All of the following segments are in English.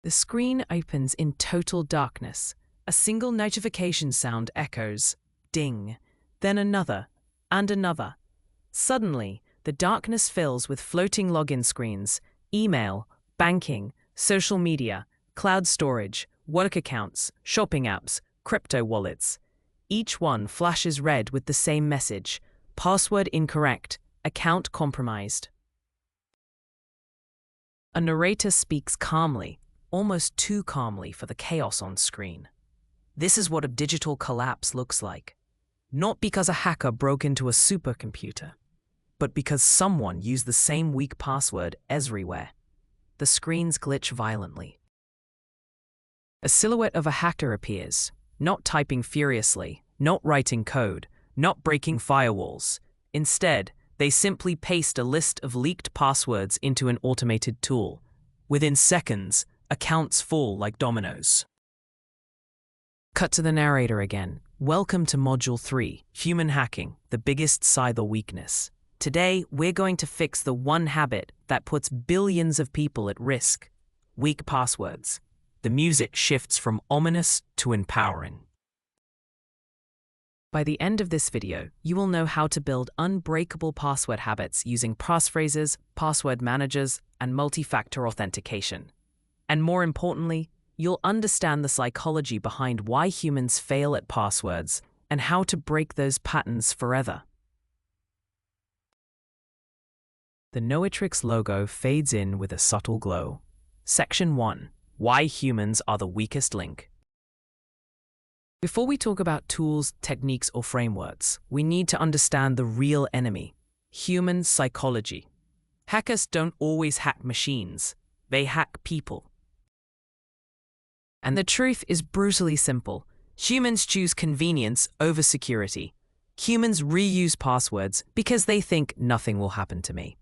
The screen opens in total darkness. A single notification sound echoes, ding, then another, and another. Suddenly, the darkness fills with floating login screens, email, banking, social media, cloud storage, work accounts, shopping apps, crypto wallets. Each one flashes red with the same message: password incorrect, account compromised. A narrator speaks calmly, almost too calmly for the chaos on screen. This is what a digital collapse looks like. Not because a hacker broke into a supercomputer, but because someone used the same weak password everywhere. The screens glitch violently. A silhouette of a hacker appears, not typing furiously, not writing code, not breaking firewalls. Instead, they simply paste a list of leaked passwords into an automated tool. Within seconds, accounts fall like dominoes. Cut to the narrator again. Welcome to Module 3, Human Hacking, the biggest cyber weakness. Today, we're going to fix the one habit that puts billions of people at risk: weak passwords. The music shifts from ominous to empowering. By the end of this video, you will know how to build unbreakable password habits using passphrases, password managers, and multi-factor authentication. And more importantly, you'll understand the psychology behind why humans fail at passwords and how to break those patterns forever. The Knowitrix logo fades in with a subtle glow. Section 1. Why humans are the weakest link. Before we talk about tools, techniques, or frameworks, we need to understand the real enemy: human psychology. Hackers don't always hack machines, they hack people. And the truth is brutally simple. Humans choose convenience over security. Humans reuse passwords because they think nothing will happen to me.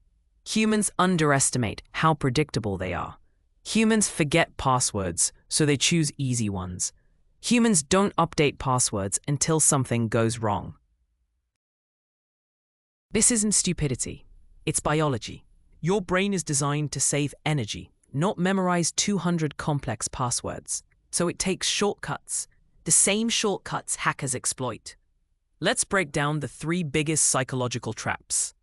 Humans underestimate how predictable they are. Humans forget passwords, so they choose easy ones. Humans don't update passwords until something goes wrong. This isn't stupidity, it's biology. Your brain is designed to save energy, not memorize 200 complex passwords. So it takes shortcuts, the same shortcuts hackers exploit. Let's break down the 3 biggest psychological traps.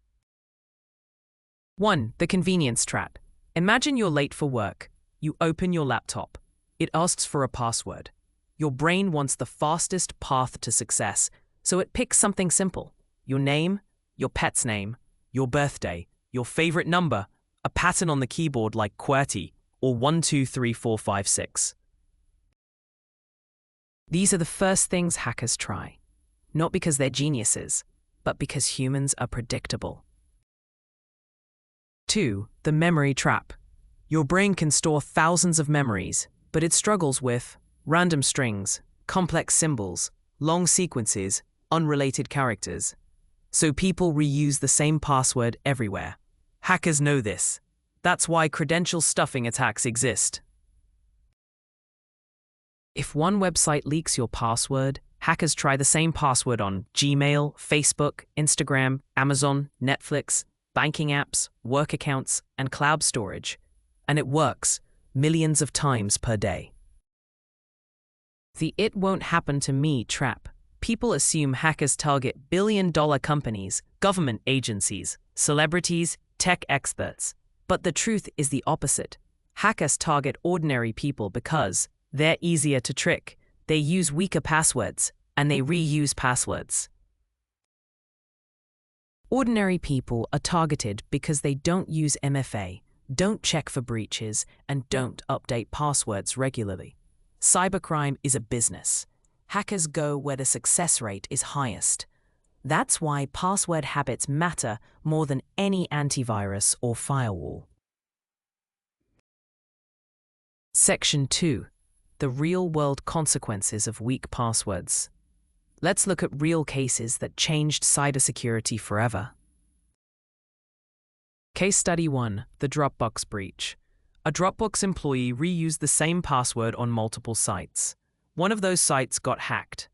1. The convenience trap. Imagine you're late for work. You open your laptop. It asks for a password. Your brain wants the fastest path to success, so it picks something simple: your name, your pet's name, your birthday, your favorite number, a pattern on the keyboard like QWERTY or 123456. These are the first things hackers try, not because they're geniuses, but because humans are predictable. 2. The memory trap. Your brain can store thousands of memories, but it struggles with random strings, complex symbols, long sequences, unrelated characters. So people reuse the same password everywhere. Hackers know this. That's why credential stuffing attacks exist. If one website leaks your password, hackers try the same password on Gmail, Facebook, Instagram, Amazon, Netflix, banking apps, work accounts, and cloud storage. And it works millions of times per day. The "it won't happen to me" trap. People assume hackers target billion-dollar companies, government agencies, celebrities, tech experts. But the truth is the opposite. Hackers target ordinary people because they're easier to trick, they use weaker passwords, and they reuse passwords. Ordinary people are targeted because they don't use MFA, don't check for breaches, and don't update passwords regularly. Cybercrime is a business. Hackers go where the success rate is highest. That's why password habits matter more than any antivirus or firewall. Section 2. The real-world consequences of weak passwords. Let's look at real cases that changed cybersecurity forever. Case Study 1. The Dropbox breach. A Dropbox employee reused the same password on multiple sites. One of those sites got hacked.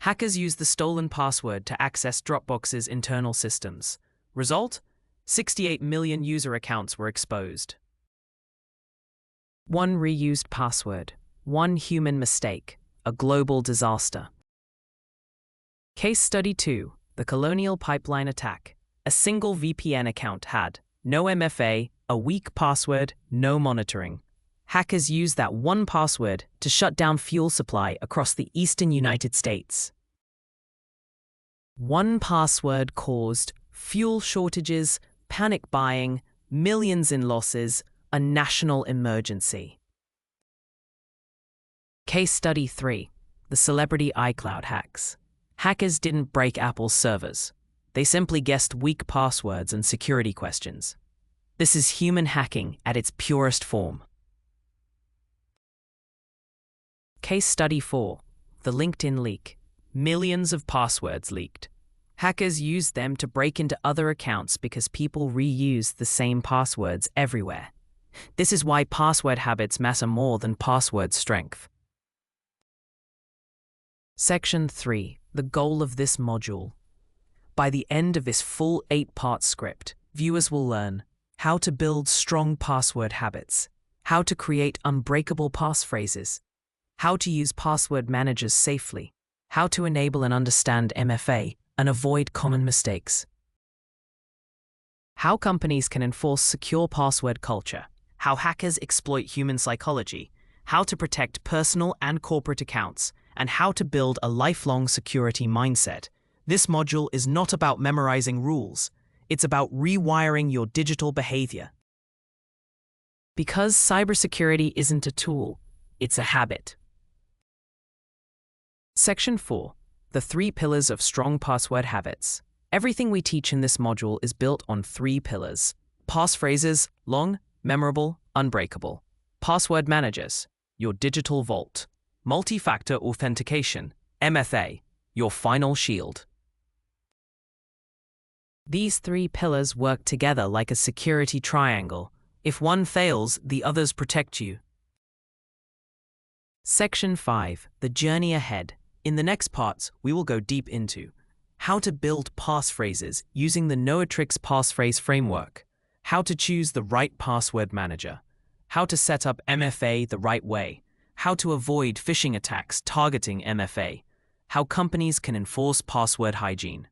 Hackers used the stolen password to access Dropbox's internal systems. Result? 68 million user accounts were exposed. One reused password, one human mistake, a global disaster. Case Study 2, the Colonial Pipeline Attack. A single VPN account had no MFA, a weak password, no monitoring. Hackers used that one password to shut down fuel supply across the eastern United States. One password caused fuel shortages, panic buying, millions in losses, a national emergency. Case Study 3, the Celebrity iCloud hacks. Hackers didn't break Apple's servers. They simply guessed weak passwords and security questions. This is human hacking at its purest form. Case Study 4, the LinkedIn leak. Millions of passwords leaked. Hackers used them to break into other accounts because people reuse the same passwords everywhere. This is why password habits matter more than password strength. Section 3, the goal of this module. By the end of this full 8-part script, viewers will learn how to build strong password habits, how to create unbreakable passphrases, how to use password managers safely, how to enable and understand MFA and avoid common mistakes, how companies can enforce secure password culture, how hackers exploit human psychology, how to protect personal and corporate accounts, and how to build a lifelong security mindset. This module is not about memorizing rules. It's about rewiring your digital behavior. Because cybersecurity isn't a tool, it's a habit. Section 4, the 3 pillars of strong password habits. Everything we teach in this module is built on 3 pillars. Passphrases, long, memorable, unbreakable. Password managers, your digital vault. Multi-factor authentication, MFA, your final shield. These 3 pillars work together like a security triangle. If one fails, the others protect you. Section 5, the journey ahead. In the next parts, we will go deep into how to build passphrases using the Knowitrix passphrase framework, how to choose the right password manager, how to set up MFA the right way, how to avoid phishing attacks targeting MFA, how companies can enforce password hygiene,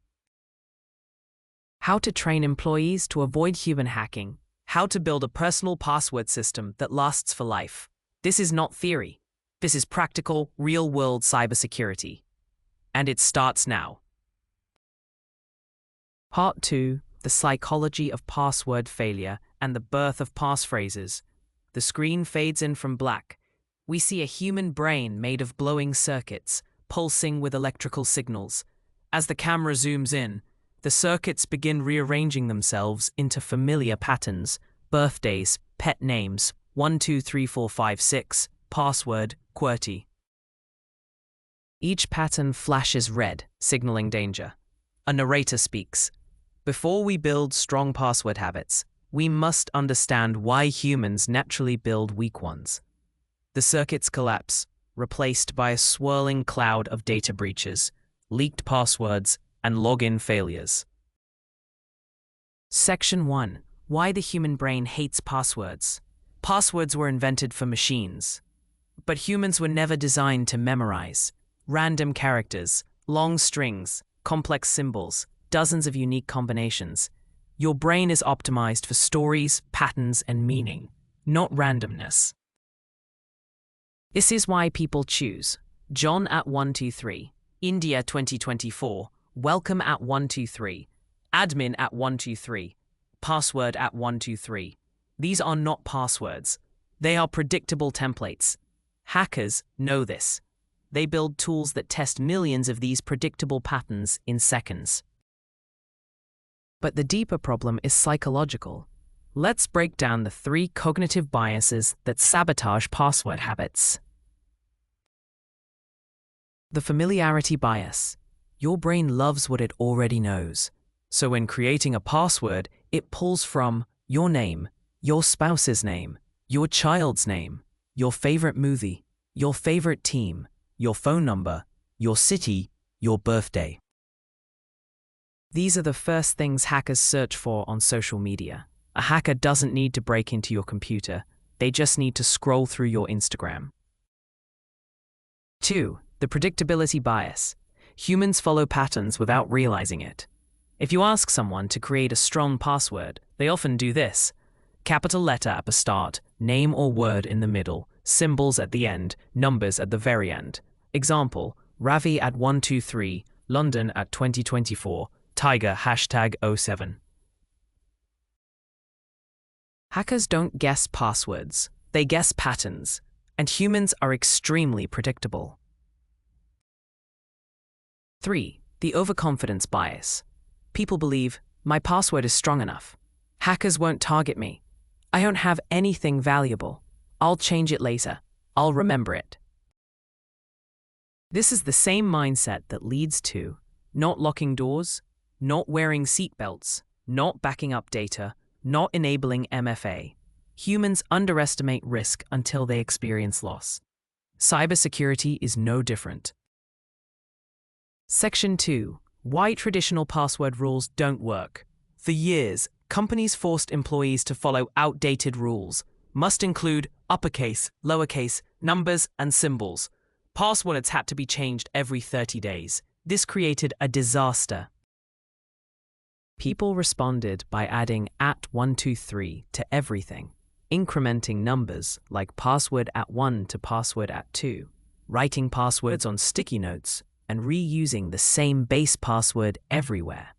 how to train employees to avoid human hacking, how to build a personal password system that lasts for life. This is not theory. This is practical, real-world cybersecurity. And it starts now. Part 2, the psychology of password failure and the birth of passphrases. The screen fades in from black. We see a human brain made of glowing circuits, pulsing with electrical signals. As the camera zooms in, the circuits begin rearranging themselves into familiar patterns: birthdays, pet names, 1, 2, 3, 4, 5, 6, password, QWERTY. Each pattern flashes red, signaling danger. A narrator speaks. Before we build strong password habits, we must understand why humans naturally build weak ones. The circuits collapse, replaced by a swirling cloud of data breaches, leaked passwords, and login failures. Section 1. Why the human brain hates passwords. Passwords were invented for machines. But humans were never designed to memorize. Random characters, long strings, complex symbols, dozens of unique combinations. Your brain is optimized for stories, patterns, and meaning, not randomness. This is why people choose John at 123, India 2024, welcome at 123, admin at 123, password at 123. These are not passwords. They are predictable templates. Hackers know this. They build tools that test millions of these predictable patterns in seconds. But the deeper problem is psychological. Let's break down the 3 cognitive biases that sabotage password habits. The familiarity bias. Your brain loves what it already knows. So when creating a password, it pulls from your name, your spouse's name, your child's name, your favorite movie, your favorite team, your phone number, your city, your birthday. These are the first things hackers search for on social media. A hacker doesn't need to break into your computer. They just need to scroll through your Instagram. 2. The predictability bias. Humans follow patterns without realizing it. If you ask someone to create a strong password, they often do this. Capital letter at the start, name or word in the middle, symbols at the end, numbers at the very end. Example, Ravi at 123, London at 2024, Tiger #07. Hackers don't guess passwords, they guess patterns, and humans are extremely predictable. 3. The overconfidence bias. People believe, my password is strong enough. Hackers won't target me. I don't have anything valuable. I'll change it later. I'll remember it. This is the same mindset that leads to not locking doors, not wearing seatbelts, not backing up data, not enabling MFA. Humans underestimate risk until they experience loss. Cybersecurity is no different. Section 2. Why traditional password rules don't work. For years, companies forced employees to follow outdated rules. Must include uppercase, lowercase, numbers, and symbols. Passwords had to be changed every 30 days. This created a disaster. People responded by adding @123 to everything, incrementing numbers like password @1 to password @2, writing passwords on sticky notes, and reusing the same base password everywhere.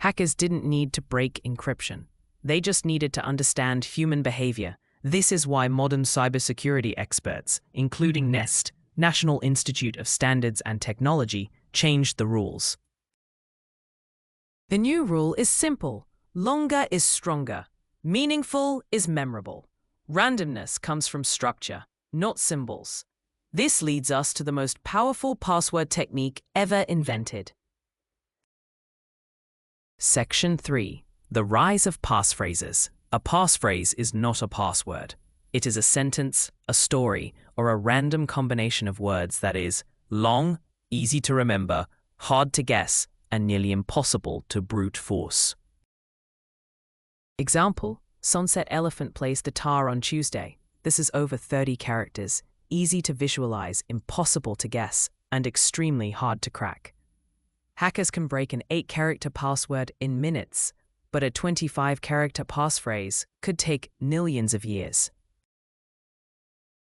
Hackers didn't need to break encryption. They just needed to understand human behavior. This is why modern cybersecurity experts, including NIST, National Institute of Standards and Technology, changed the rules. The new rule is simple. Longer is stronger. Meaningful is memorable. Randomness comes from structure, not symbols. This leads us to the most powerful password technique ever invented. Section 3. The rise of passphrases. A passphrase is not a password. It is a sentence, a story, or a random combination of words that is long, easy to remember, hard to guess, and nearly impossible to brute force. Example, Sunset Elephant plays guitar on Tuesday. This is over 30 characters, easy to visualize, impossible to guess, and extremely hard to crack. Hackers can break an 8-character password in minutes, but a 25-character passphrase could take millions of years.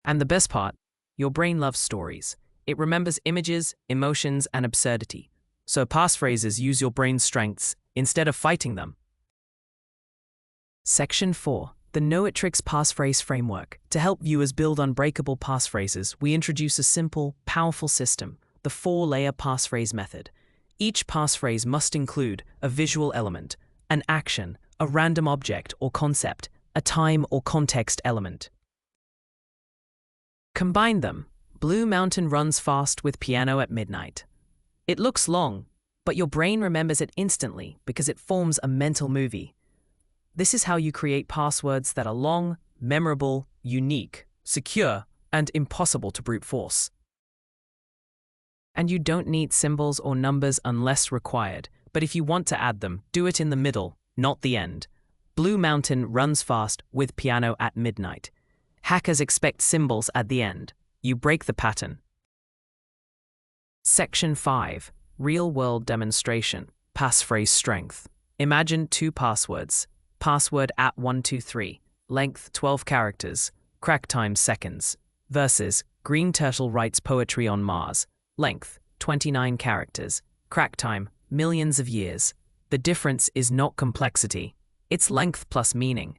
And the best part, your brain loves stories. It remembers images, emotions, and absurdity. So passphrases use your brain's strengths instead of fighting them. Section 4. The Knowitrix passphrase framework. To help viewers build unbreakable passphrases, we introduce a simple, powerful system, the 4-layer passphrase method. Each passphrase must include a visual element, an action, a random object or concept, a time or context element. Combine them. Blue Mountain runs fast with piano at midnight. It looks long, but your brain remembers it instantly because it forms a mental movie. This is how you create passwords that are long, memorable, unique, secure, and impossible to brute force. And you don't need symbols or numbers unless required, but if you want to add them, do it in the middle, not the end. Blue Mountain runs fast with piano at midnight. Hackers expect symbols at the end. You break the pattern. Section 5. Real-world demonstration. Passphrase strength. Imagine 2 passwords. Password @123, length 12 characters, crack time seconds, versus Green Turtle writes poetry on Mars, length 29 characters, crack time millions of years. The difference is not complexity, it's length plus meaning.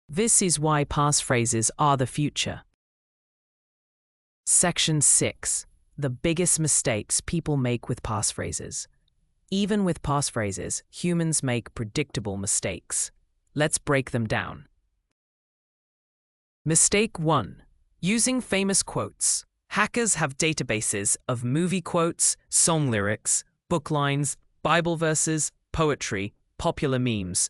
This is why passphrases are the future. Section 6. The biggest mistakes people make with passphrases. Even with passphrases, humans make predictable mistakes. Let's break them down. Mistake 1. Using famous quotes. Hackers have databases of movie quotes, song lyrics, book lines, Bible verses, poetry, popular memes.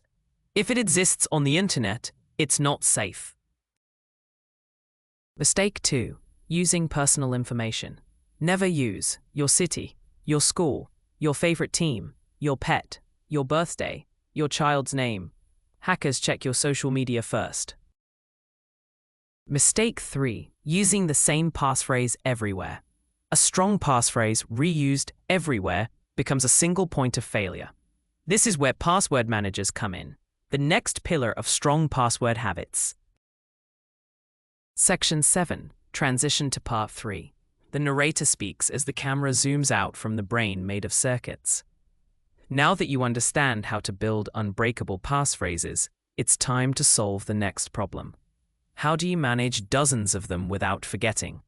If it exists on the internet, it's not safe. Mistake 2. Using personal information. Never use your city, your school, your favorite team, your pet, your birthday, your child's name. Hackers check your social media first. Mistake 3. Using the same passphrase everywhere. A strong passphrase reused everywhere becomes a single point of failure. This is where password managers come in, the next pillar of strong password habits. Section 7. Transition to Part 3. The narrator speaks as the camera zooms out from the brain made of circuits. Now that you understand how to build unbreakable passphrases, it's time to solve the next problem. How do you manage dozens of them without forgetting?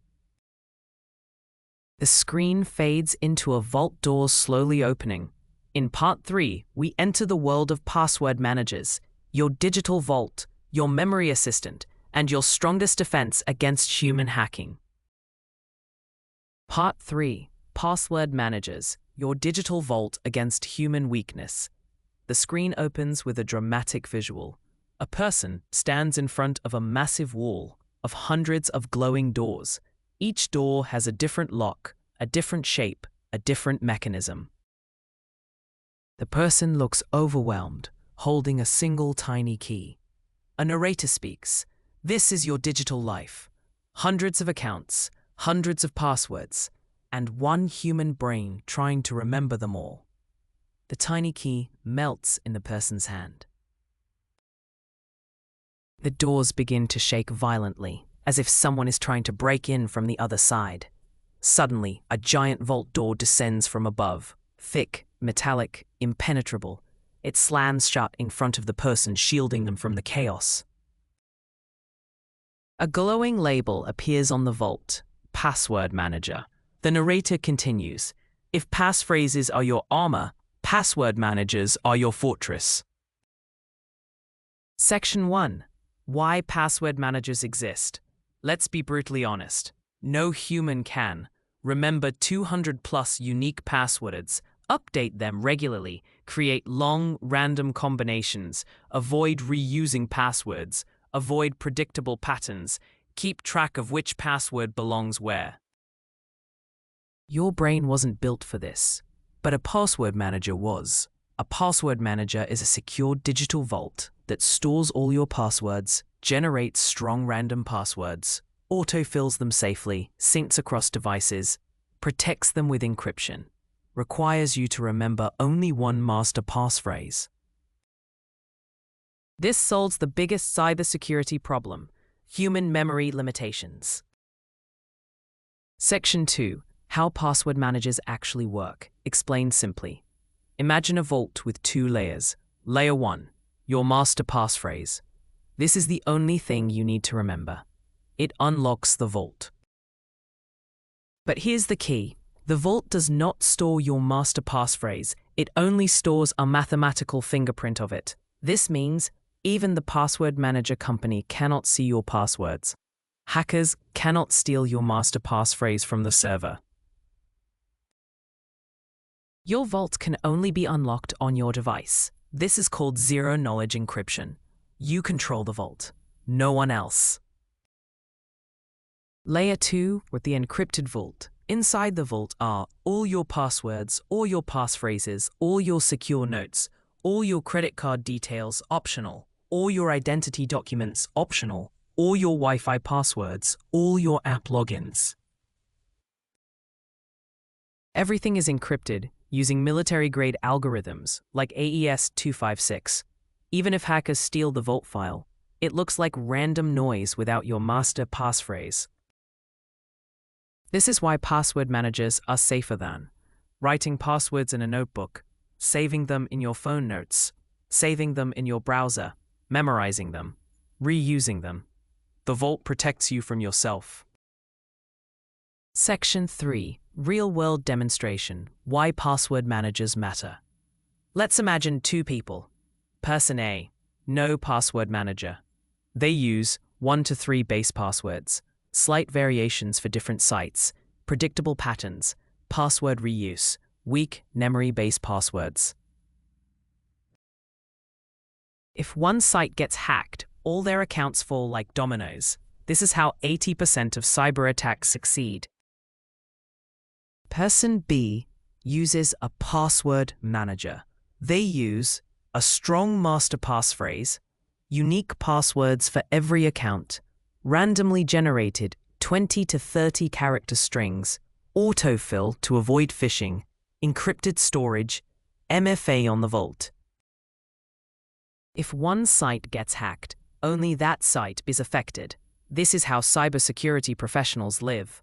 The screen fades into a vault door slowly opening. In Part 3, we enter the world of password managers, your digital vault, your memory assistant, and your strongest defense against human hacking. Part 3. Password managers, your digital vault against human weakness. The screen opens with a dramatic visual. A person stands in front of a massive wall of hundreds of glowing doors. Each door has a different lock, a different shape, a different mechanism. The person looks overwhelmed, holding a single tiny key. A narrator speaks. This is your digital life. Hundreds of accounts, hundreds of passwords, and one human brain trying to remember them all. The tiny key melts in the person's hand. The doors begin to shake violently, as if someone is trying to break in from the other side. Suddenly, a giant vault door descends from above, thick, metallic, impenetrable. It slams shut in front of the person, shielding them from the chaos. A glowing label appears on the vault, Password Manager. The narrator continues, if passphrases are your armor, password managers are your fortress. Section 1. Why password managers exist. Let's be brutally honest. No human can remember 200+ unique passwords, update them regularly, create long, random combinations, avoid reusing passwords, avoid predictable patterns, keep track of which password belongs where. Your brain wasn't built for this, but a password manager was. A password manager is a secure digital vault that stores all your passwords, generates strong random passwords, autofills them safely, syncs across devices, protects them with encryption, requires you to remember only one master passphrase. This solves the biggest cybersecurity problem, human memory limitations. Section 2. How password managers actually work. Explained simply. Imagine a vault with 2 layers. Layer 1. Your master passphrase. This is the only thing you need to remember. It unlocks the vault. But here's the key. The vault does not store your master passphrase. It only stores a mathematical fingerprint of it. This means even the password manager company cannot see your passwords. Hackers cannot steal your master passphrase from the server. Your vault can only be unlocked on your device. This is called zero-knowledge encryption. You control the vault, no one else. Layer 2 with the encrypted vault. Inside the vault are all your passwords, all your passphrases, all your secure notes, all your credit card details, optional, all your identity documents, optional, all your Wi-Fi passwords, all your app logins. Everything is encrypted using military-grade algorithms like AES-256. Even if hackers steal the vault file, it looks like random noise without your master passphrase. This is why password managers are safer than writing passwords in a notebook, saving them in your phone notes, saving them in your browser, memorizing them, reusing them. The vault protects you from yourself. Section 3. Real-world demonstration. Why password managers matter. Let's imagine 2 people. Person A, no password manager. They use 1 to 3 base passwords, slight variations for different sites, predictable patterns, password reuse, weak memory-based passwords. If one site gets hacked, all their accounts fall like dominoes. This is how 80% of cyber attacks succeed. Person B uses a password manager. They use a strong master passphrase, unique passwords for every account, randomly generated 20 to 30 character strings, autofill to avoid phishing, encrypted storage, MFA on the vault. If one site gets hacked, only that site is affected. This is how cybersecurity professionals live.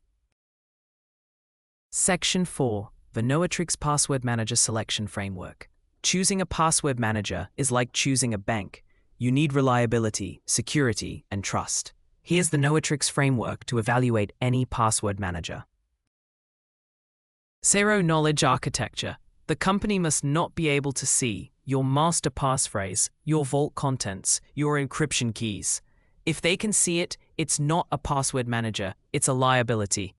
Section 4. The Knowitrix Password Manager Selection Framework. Choosing a password manager is like choosing a bank. You need reliability, security, and trust. Here's the Knowitrix framework to evaluate any password manager. Zero-knowledge architecture. The company must not be able to see your master passphrase, your vault contents, your encryption keys. If they can see it, it's not a password manager, it's a liability.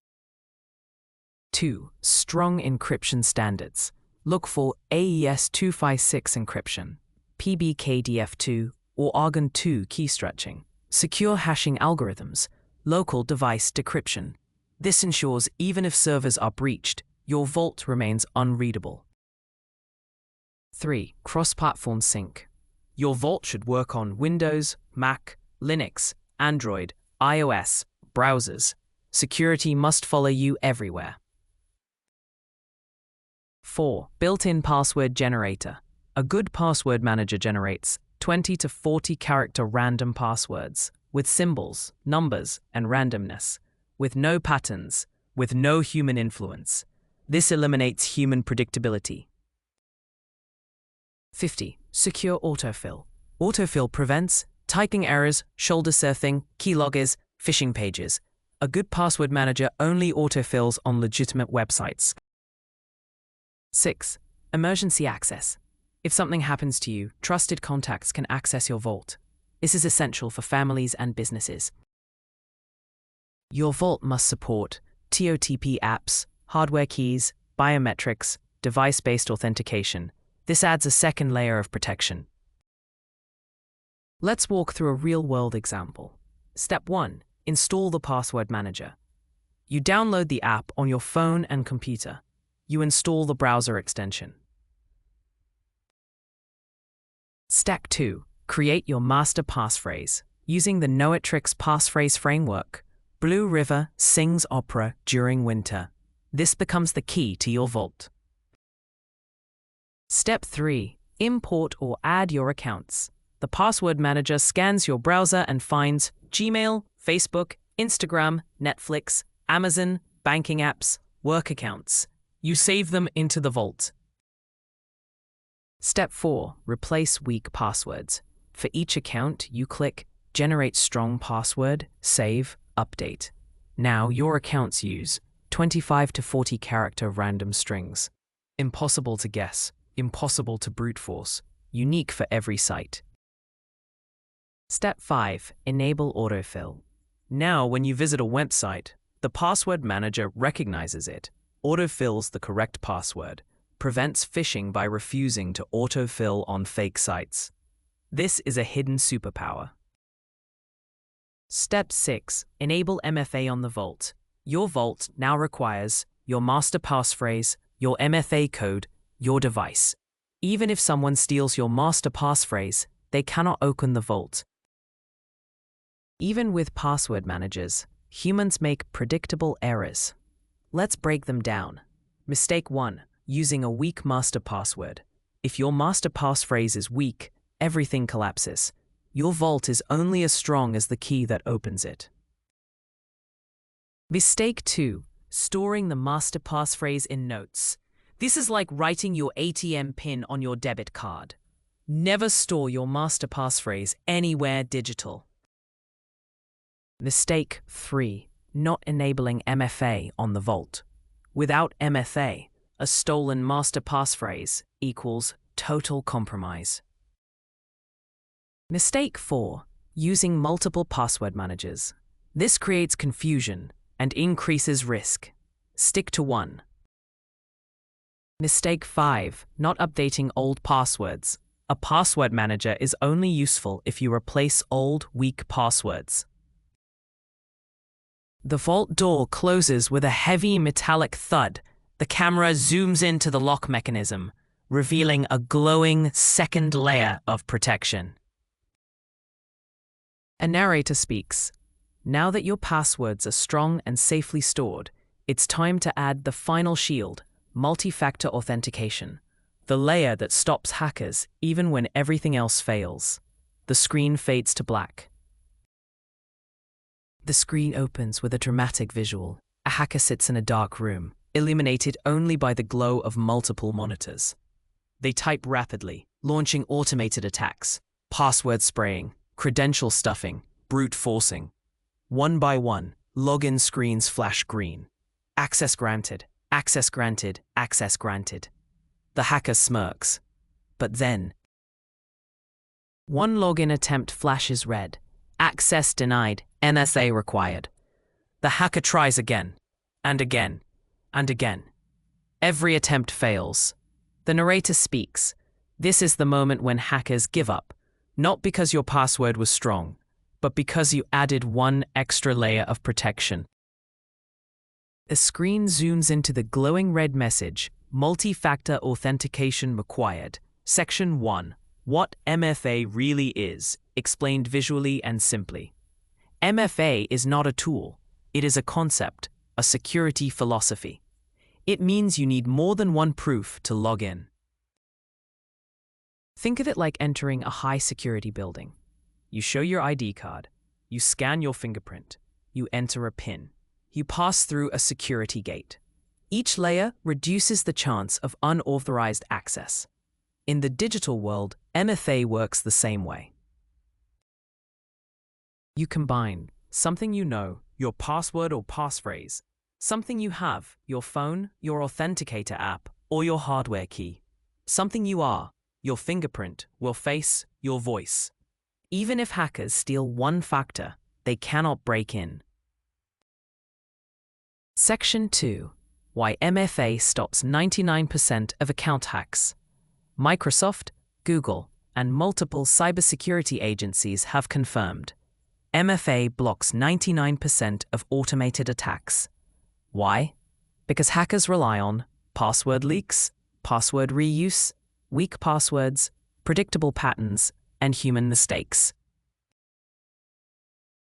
2. Strong encryption standards. Look for AES 256 encryption, PBKDF2, or Argon 2 key stretching, secure hashing algorithms, local device decryption. This ensures even if servers are breached, your vault remains unreadable. 3. Cross-platform sync. Your vault should work on Windows, Mac, Linux, Android, iOS, browsers. Security must follow you everywhere. 4. Built-in password generator. A good password manager generates 20 to 40 character random passwords with symbols, numbers, and randomness, with no patterns, with no human influence. This eliminates human predictability. 50. Secure autofill. Autofill prevents typing errors, shoulder surfing, keyloggers, phishing pages. A good password manager only autofills on legitimate websites. 6. Emergency access. If something happens to you, trusted contacts can access your vault. This is essential for families and businesses. Your vault must support TOTP apps, hardware keys, biometrics, device-based authentication. This adds a second layer of protection. Let's walk through a real-world example. Step 1. Install the password manager. You download the app on your phone and computer. You install the browser extension. Step 2. Create your master passphrase. Using the Knowitrix passphrase framework, Blue River sings opera during winter. This becomes the key to your vault. Step 3. Import or add your accounts. The password manager scans your browser and finds Gmail, Facebook, Instagram, Netflix, Amazon, banking apps, work accounts. You save them into the vault. Step 4. Replace weak passwords. For each account, you click Generate Strong Password, Save, Update. Now your accounts use 25 to 40 character random strings. Impossible to guess, impossible to brute force, unique for every site. Step 5. Enable autofill. Now when you visit a website, the password manager recognizes it, autofills the correct password, prevents phishing by refusing to autofill on fake sites. This is a hidden superpower. Step 6. Enable MFA on the vault. Your vault now requires your master passphrase, your MFA code, your device. Even if someone steals your master passphrase, they cannot open the vault. Even with password managers, humans make predictable errors. Let's break them down. Mistake 1. Using a weak master password. If your master passphrase is weak, everything collapses. Your vault is only as strong as the key that opens it. Mistake 2. Storing the master passphrase in notes. This is like writing your ATM PIN on your debit card. Never store your master passphrase anywhere digital. Mistake 3. Not enabling MFA on the vault. Without MFA, a stolen master passphrase equals total compromise. Mistake 4. Using multiple password managers. This creates confusion and increases risk. Stick to one. Mistake 5. Not updating old passwords. A password manager is only useful if you replace old, weak passwords. The vault door closes with a heavy metallic thud. The camera zooms into the lock mechanism, revealing a glowing second layer of protection. A narrator speaks. Now that your passwords are strong and safely stored, it's time to add the final shield, multi-factor authentication, the layer that stops hackers even when everything else fails. The screen fades to black. The screen opens with a dramatic visual. A hacker sits in a dark room, illuminated only by the glow of multiple monitors. They type rapidly, launching automated attacks, password spraying, credential stuffing, brute forcing. One by one, login screens flash green. Access granted, access granted, access granted. The hacker smirks. But then, one login attempt flashes red. Access denied, MFA required. The hacker tries again, and again, and again. Every attempt fails. The narrator speaks. This is the moment when hackers give up, not because your password was strong, but because you added one extra layer of protection. The screen zooms into the glowing red message, multi-factor authentication required. Section 1. What MFA really is, explained visually and simply. MFA is not a tool. It is a concept, a security philosophy. It means you need more than one proof to log in. Think of it like entering a high-security building. You show your ID card, you scan your fingerprint, you enter a PIN, you pass through a security gate. Each layer reduces the chance of unauthorized access. In the digital world, MFA works the same way. You combine something you know, your password or passphrase, something you have, your phone, your authenticator app, or your hardware key, something you are, your fingerprint, your face, your voice. Even if hackers steal one factor, they cannot break in. Section 2. Why MFA stops 99% of account hacks. Microsoft, Google, and multiple cybersecurity agencies have confirmed MFA blocks 99% of automated attacks. Why? Because hackers rely on password leaks, password reuse, weak passwords, predictable patterns, and human mistakes.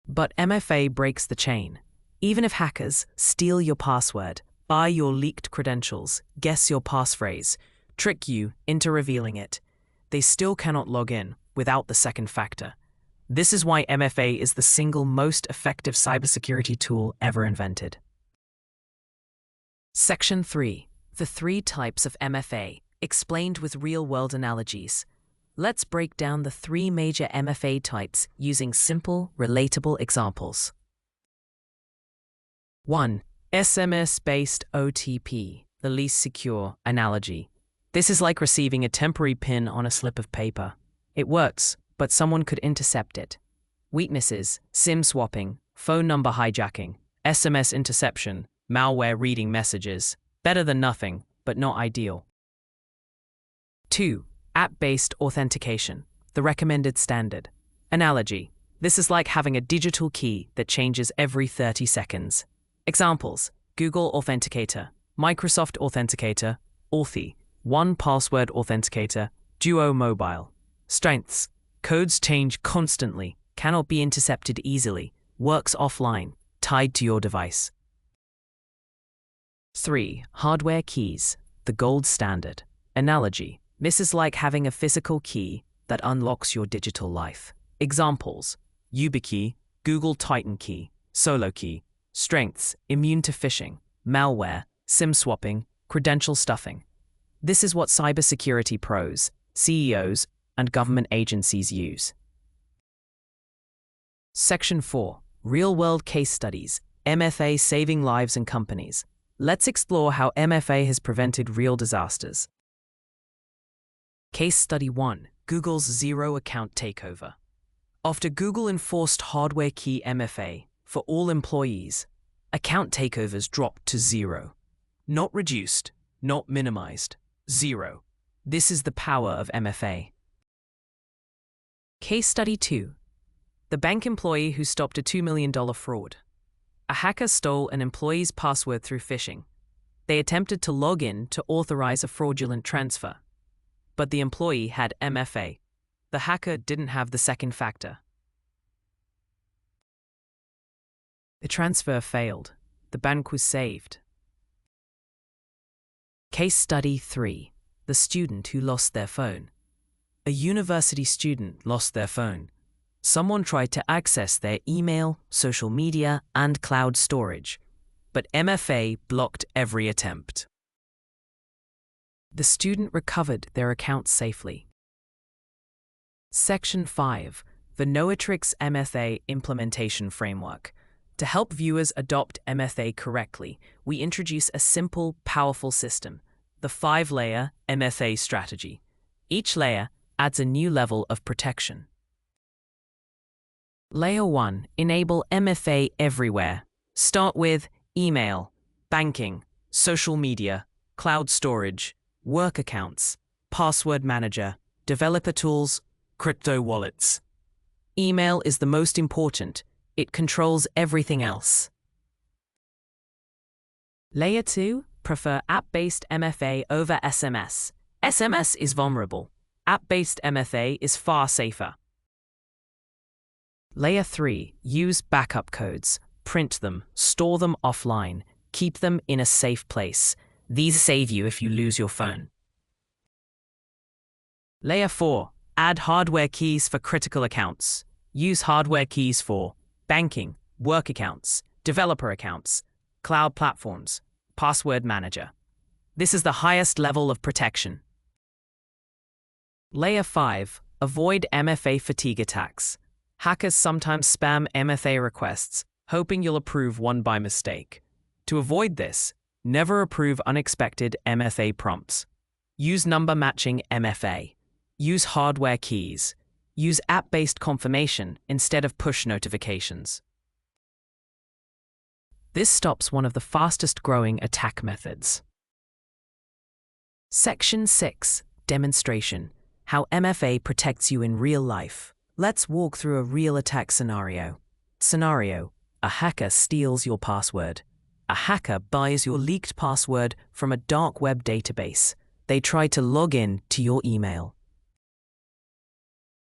But MFA breaks the chain. Even if hackers steal your password, buy your leaked credentials, guess your passphrase, trick you into revealing it, they still cannot log in without the second factor. This is why MFA is the single most effective cybersecurity tool ever invented. Section 3. The 3 types of MFA, explained with real-world analogies. Let's break down the 3 major MFA types using simple, relatable examples. 1. SMS-based OTP, the least secure analogy. This is like receiving a temporary PIN on a slip of paper. It works, but someone could intercept it. Weaknesses: SIM swapping, phone number hijacking, SMS interception, malware reading messages. Better than nothing, but not ideal. 2. App-based authentication, the recommended standard. Analogy: this is like having a digital key that changes every 30 seconds. Examples: Google Authenticator, Microsoft Authenticator, Authy, 1Password Authenticator, Duo Mobile. Strengths: codes change constantly, cannot be intercepted easily, works offline, tied to your device. 3. Hardware keys, the gold standard. Analogy: this is like having a physical key that unlocks your digital life. Examples: YubiKey, Google Titan Key, Solo Key. Strengths: immune to phishing, malware, SIM swapping, credential stuffing. This is what cybersecurity pros, CEOs, and government agencies use. Section 4. Real-world case studies, MFA saving lives and companies. Let's explore how MFA has prevented real disasters. Case Study 1. Google's Zero Account Takeover. After Google enforced hardware key MFA for all employees, account takeovers dropped to 0. Not reduced, not minimized, 0. This is the power of MFA. Case Study 2. The bank employee who stopped a $2 million fraud. A hacker stole an employee's password through phishing. They attempted to log in to authorize a fraudulent transfer. But the employee had MFA. The hacker didn't have the second factor. The transfer failed. The bank was saved. Case Study 3. The student who lost their phone. A university student lost their phone. Someone tried to access their email, social media, and cloud storage, but MFA blocked every attempt. The student recovered their account safely. Section 5. The Knowitrix MFA Implementation Framework. To help viewers adopt MFA correctly, we introduce a simple, powerful system, the 5-layer MFA strategy. Each layer adds a new level of protection. Layer 1. Enable MFA everywhere. Start with email, banking, social media, cloud storage, work accounts, password manager, developer tools, crypto wallets. Email is the most important. It controls everything else. Layer 2. Prefer app-based MFA over SMS. SMS is vulnerable. App-based MFA is far safer. Layer 3. Use backup codes. Print them, store them offline, keep them in a safe place. These save you if you lose your phone. Layer 4. Add hardware keys for critical accounts. Use hardware keys for banking, work accounts, developer accounts, cloud platforms, password manager. This is the highest level of protection. Layer 5. Avoid MFA fatigue attacks. Hackers sometimes spam MFA requests, hoping you'll approve one by mistake. To avoid this, never approve unexpected MFA prompts. Use number matching MFA. Use hardware keys. Use app-based confirmation instead of push notifications. This stops one of the fastest growing attack methods. Section 6. Demonstration. How MFA protects you in real life. Let's walk through a real attack scenario. Scenario: a hacker steals your password. A hacker buys your leaked password from a dark web database. They try to log in to your email.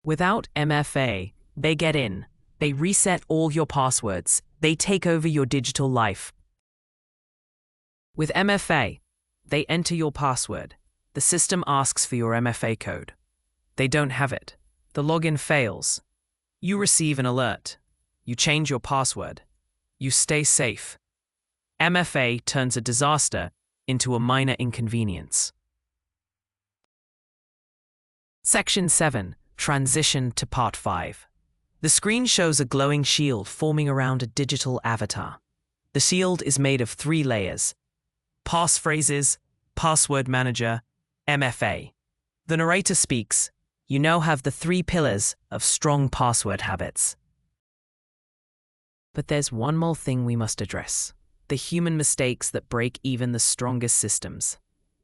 Without MFA, they get in. They reset all your passwords. They take over your digital life. With MFA, they enter your password. The system asks for your MFA code. They don't have it. The login fails. You receive an alert. You change your password. You stay safe. MFA turns a disaster into a minor inconvenience. Section 7. Transition to Part 5. The screen shows a glowing shield forming around a digital avatar. The shield is made of 3 layers: passphrases, password manager, MFA. The narrator speaks. You now have the 3 pillars of strong password habits. But there's one more thing we must address: the human mistakes that break even the strongest systems.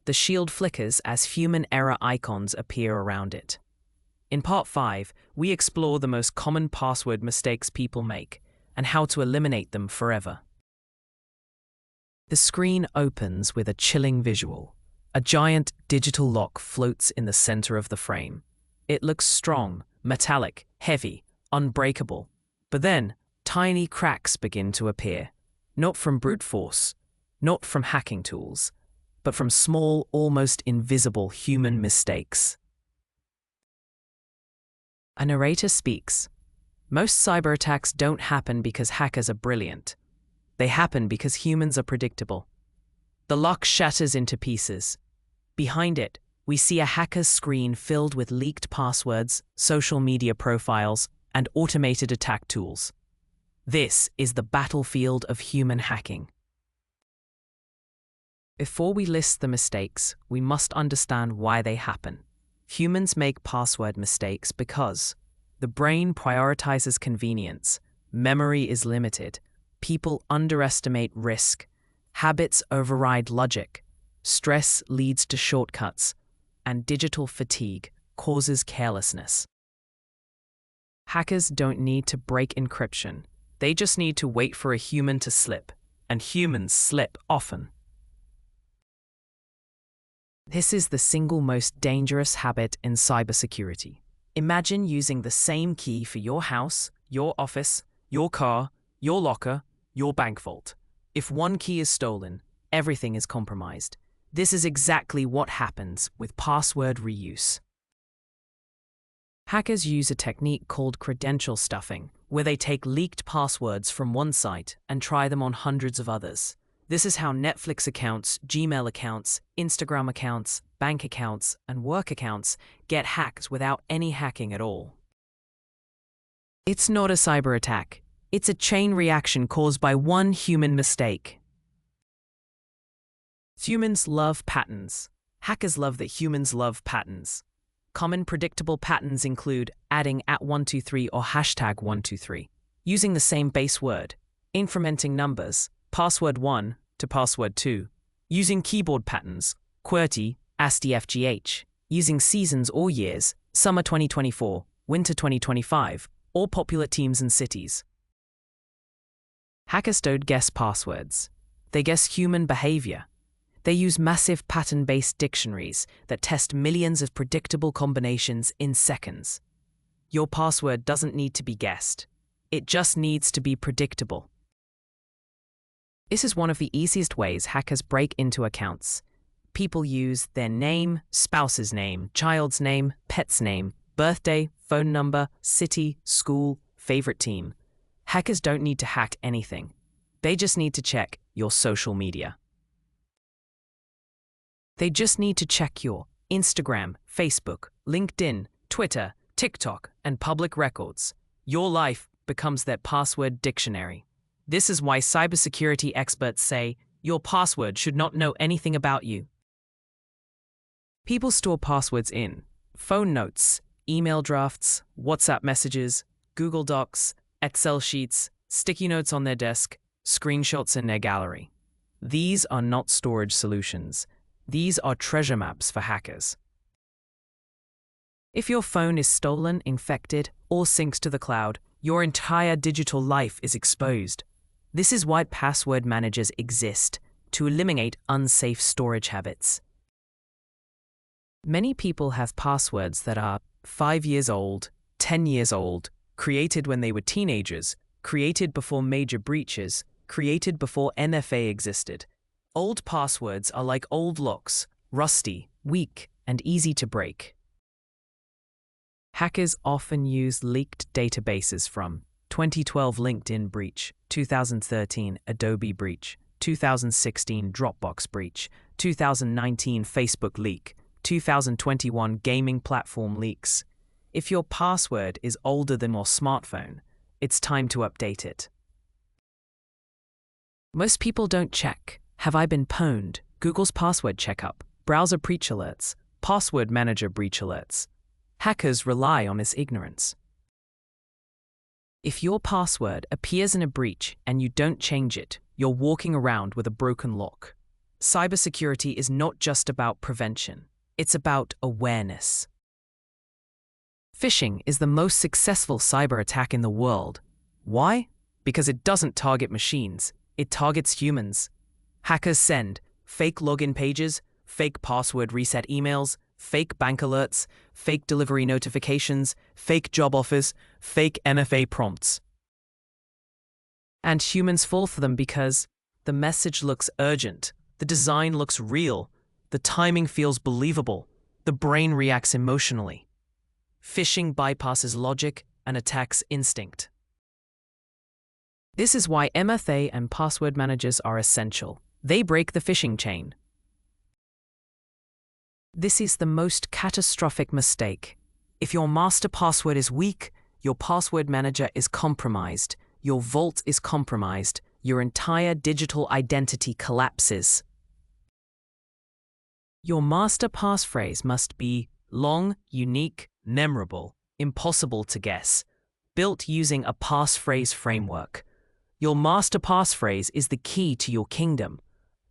The shield flickers as human error icons appear around it. In Part 5, we explore the most common password mistakes people make and how to eliminate them forever. The screen opens with a chilling visual. A giant digital lock floats in the center of the frame. It looks strong, metallic, heavy, unbreakable. But then, tiny cracks begin to appear. Not from brute force, not from hacking tools, but from small, almost invisible human mistakes. A narrator speaks. Most cyber attacks don't happen because hackers are brilliant. They happen because humans are predictable. The lock shatters into pieces. Behind it, we see a hacker's screen filled with leaked passwords, social media profiles, and automated attack tools. This is the battlefield of human hacking. Before we list the mistakes, we must understand why they happen. Humans make password mistakes because the brain prioritizes convenience, memory is limited, people underestimate risk, habits override logic, stress leads to shortcuts, and digital fatigue causes carelessness. Hackers don't need to break encryption. They just need to wait for a human to slip, and humans slip often. This is the single most dangerous habit in cybersecurity. Imagine using the same key for your house, your office, your car, your locker, your bank vault. If one key is stolen, everything is compromised. This is exactly what happens with password reuse. Hackers use a technique called credential stuffing, where they take leaked passwords from one site and try them on hundreds of others. This is how Netflix accounts, Gmail accounts, Instagram accounts, bank accounts, and work accounts get hacked without any hacking at all. It's not a cyber attack. It's a chain reaction caused by one human mistake. Humans love patterns. Hackers love that humans love patterns. Common predictable patterns include adding @123 or #123, using the same base word, incrementing numbers, password 1 to password 2, using keyboard patterns, QWERTY, ASCII-FGH, using seasons or years, summer 2024, winter 2025, or popular teams and cities. Hackers don't guess passwords. They guess human behavior. They use massive pattern-based dictionaries that test millions of predictable combinations in seconds. Your password doesn't need to be guessed. It just needs to be predictable. This is one of the easiest ways hackers break into accounts. People use their name, spouse's name, child's name, pet's name, birthday, phone number, city, school, favorite team. Hackers don't need to hack anything. They just need to check your social media. They just need to check your Instagram, Facebook, LinkedIn, Twitter, TikTok, and public records. Your life becomes their password dictionary. This is why cybersecurity experts say your password should not know anything about you. People store passwords in phone notes, email drafts, WhatsApp messages, Google Docs, Excel sheets, sticky notes on their desk, screenshots in their gallery. These are not storage solutions. These are treasure maps for hackers. If your phone is stolen, infected, or syncs to the cloud, your entire digital life is exposed. This is why password managers exist, to eliminate unsafe storage habits. Many people have passwords that are 5 years old, 10 years old, created when they were teenagers, created before major breaches, created before MFA existed. Old passwords are like old locks, rusty, weak, and easy to break. Hackers often use leaked databases from 2012 LinkedIn breach, 2013 Adobe breach, 2016 Dropbox breach, 2019 Facebook leak, 2021 gaming platform leaks. If your password is older than your smartphone, it's time to update it. Most people don't check. Have I been pwned? Google's password checkup, browser breach alerts, password manager breach alerts. Hackers rely on this ignorance. If your password appears in a breach and you don't change it, you're walking around with a broken lock. Cybersecurity is not just about prevention. It's about awareness. Phishing is the most successful cyber attack in the world. Why? Because it doesn't target machines. It targets humans. Hackers send fake login pages, fake password reset emails, fake bank alerts, fake delivery notifications, fake job offers, fake MFA prompts. And humans fall for them because the message looks urgent, the design looks real, the timing feels believable, the brain reacts emotionally. Phishing bypasses logic and attacks instinct. This is why MFA and password managers are essential. They break the phishing chain. This is the most catastrophic mistake. If your master password is weak, your password manager is compromised, your vault is compromised, your entire digital identity collapses. Your master passphrase must be long, unique, memorable, impossible to guess, built using a passphrase framework. Your master passphrase is the key to your kingdom.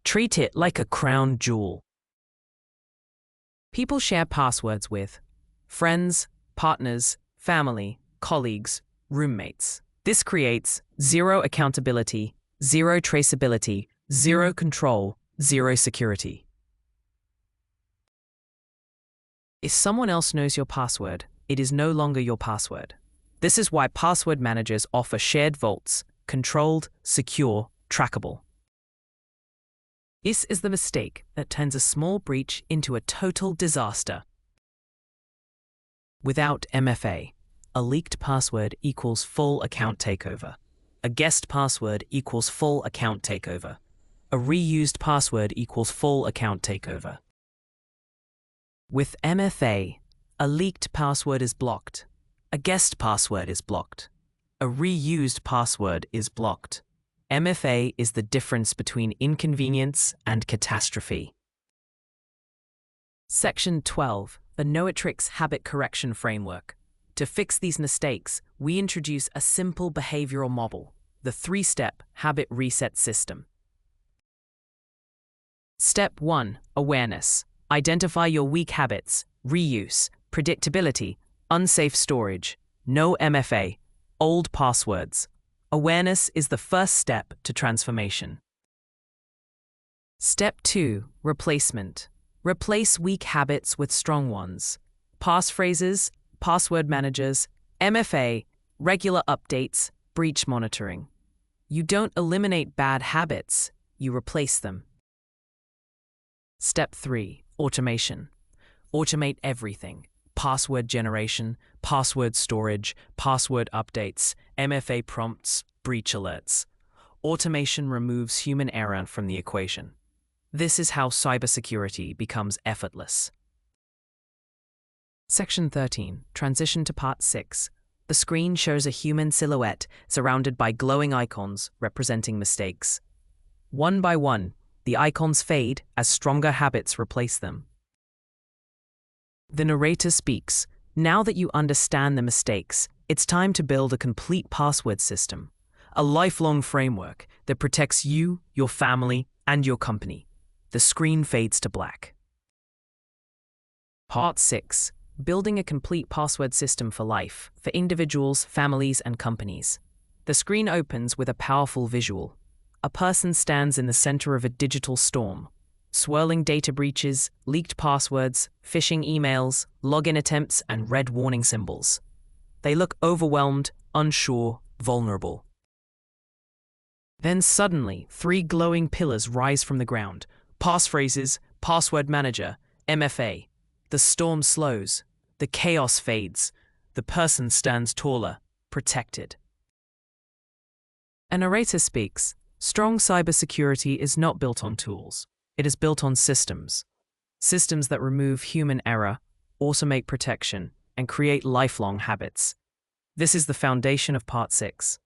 Treat it like a crown jewel. People share passwords with friends, partners, family, colleagues, roommates. This creates zero accountability, zero traceability, zero control, zero security. If someone else knows your password, it is no longer your password. This is why password managers offer shared vaults, controlled, secure, trackable. This is the mistake that turns a small breach into a total disaster. Without MFA, a leaked password equals full account takeover. A guessed password equals full account takeover. A reused password equals full account takeover. With MFA, a leaked password is blocked. A guessed password is blocked. A reused password is blocked. MFA is the difference between inconvenience and catastrophe. Section 12, the Knowitrix Habit Correction Framework. To fix these mistakes, we introduce a simple behavioral model, the 3-step habit reset system. Step 1. Awareness. Identify your weak habits, reuse, predictability, unsafe storage, no MFA, old passwords. Awareness is the first step to transformation. Step 2. Replacement. Replace weak habits with strong ones. Passphrases, password managers, MFA, regular updates, breach monitoring. You don't eliminate bad habits, you replace them. Step 3. Automation. Automate everything. Password generation, password storage, password updates, MFA prompts, breach alerts. Automation removes human error from the equation. This is how cybersecurity becomes effortless. Section 13. Transition to Part 6. The screen shows a human silhouette surrounded by glowing icons representing mistakes. One by one, the icons fade as stronger habits replace them. The narrator speaks. Now that you understand the mistakes, it's time to build a complete password system, a lifelong framework that protects you, your family, and your company. The screen fades to black. Part 6. Building a complete password system for life, for individuals, families, and companies. The screen opens with a powerful visual. A person stands in the center of a digital storm. Swirling data breaches, leaked passwords, phishing emails, login attempts, and red warning symbols. They look overwhelmed, unsure, vulnerable. Then suddenly, 3 glowing pillars rise from the ground. Passphrases, password manager, MFA. The storm slows. The chaos fades. The person stands taller, protected. A narrator speaks. Strong cybersecurity is not built on tools. It is built on systems. Systems that remove human error, automate protection, and create lifelong habits. This is the foundation of Part 6.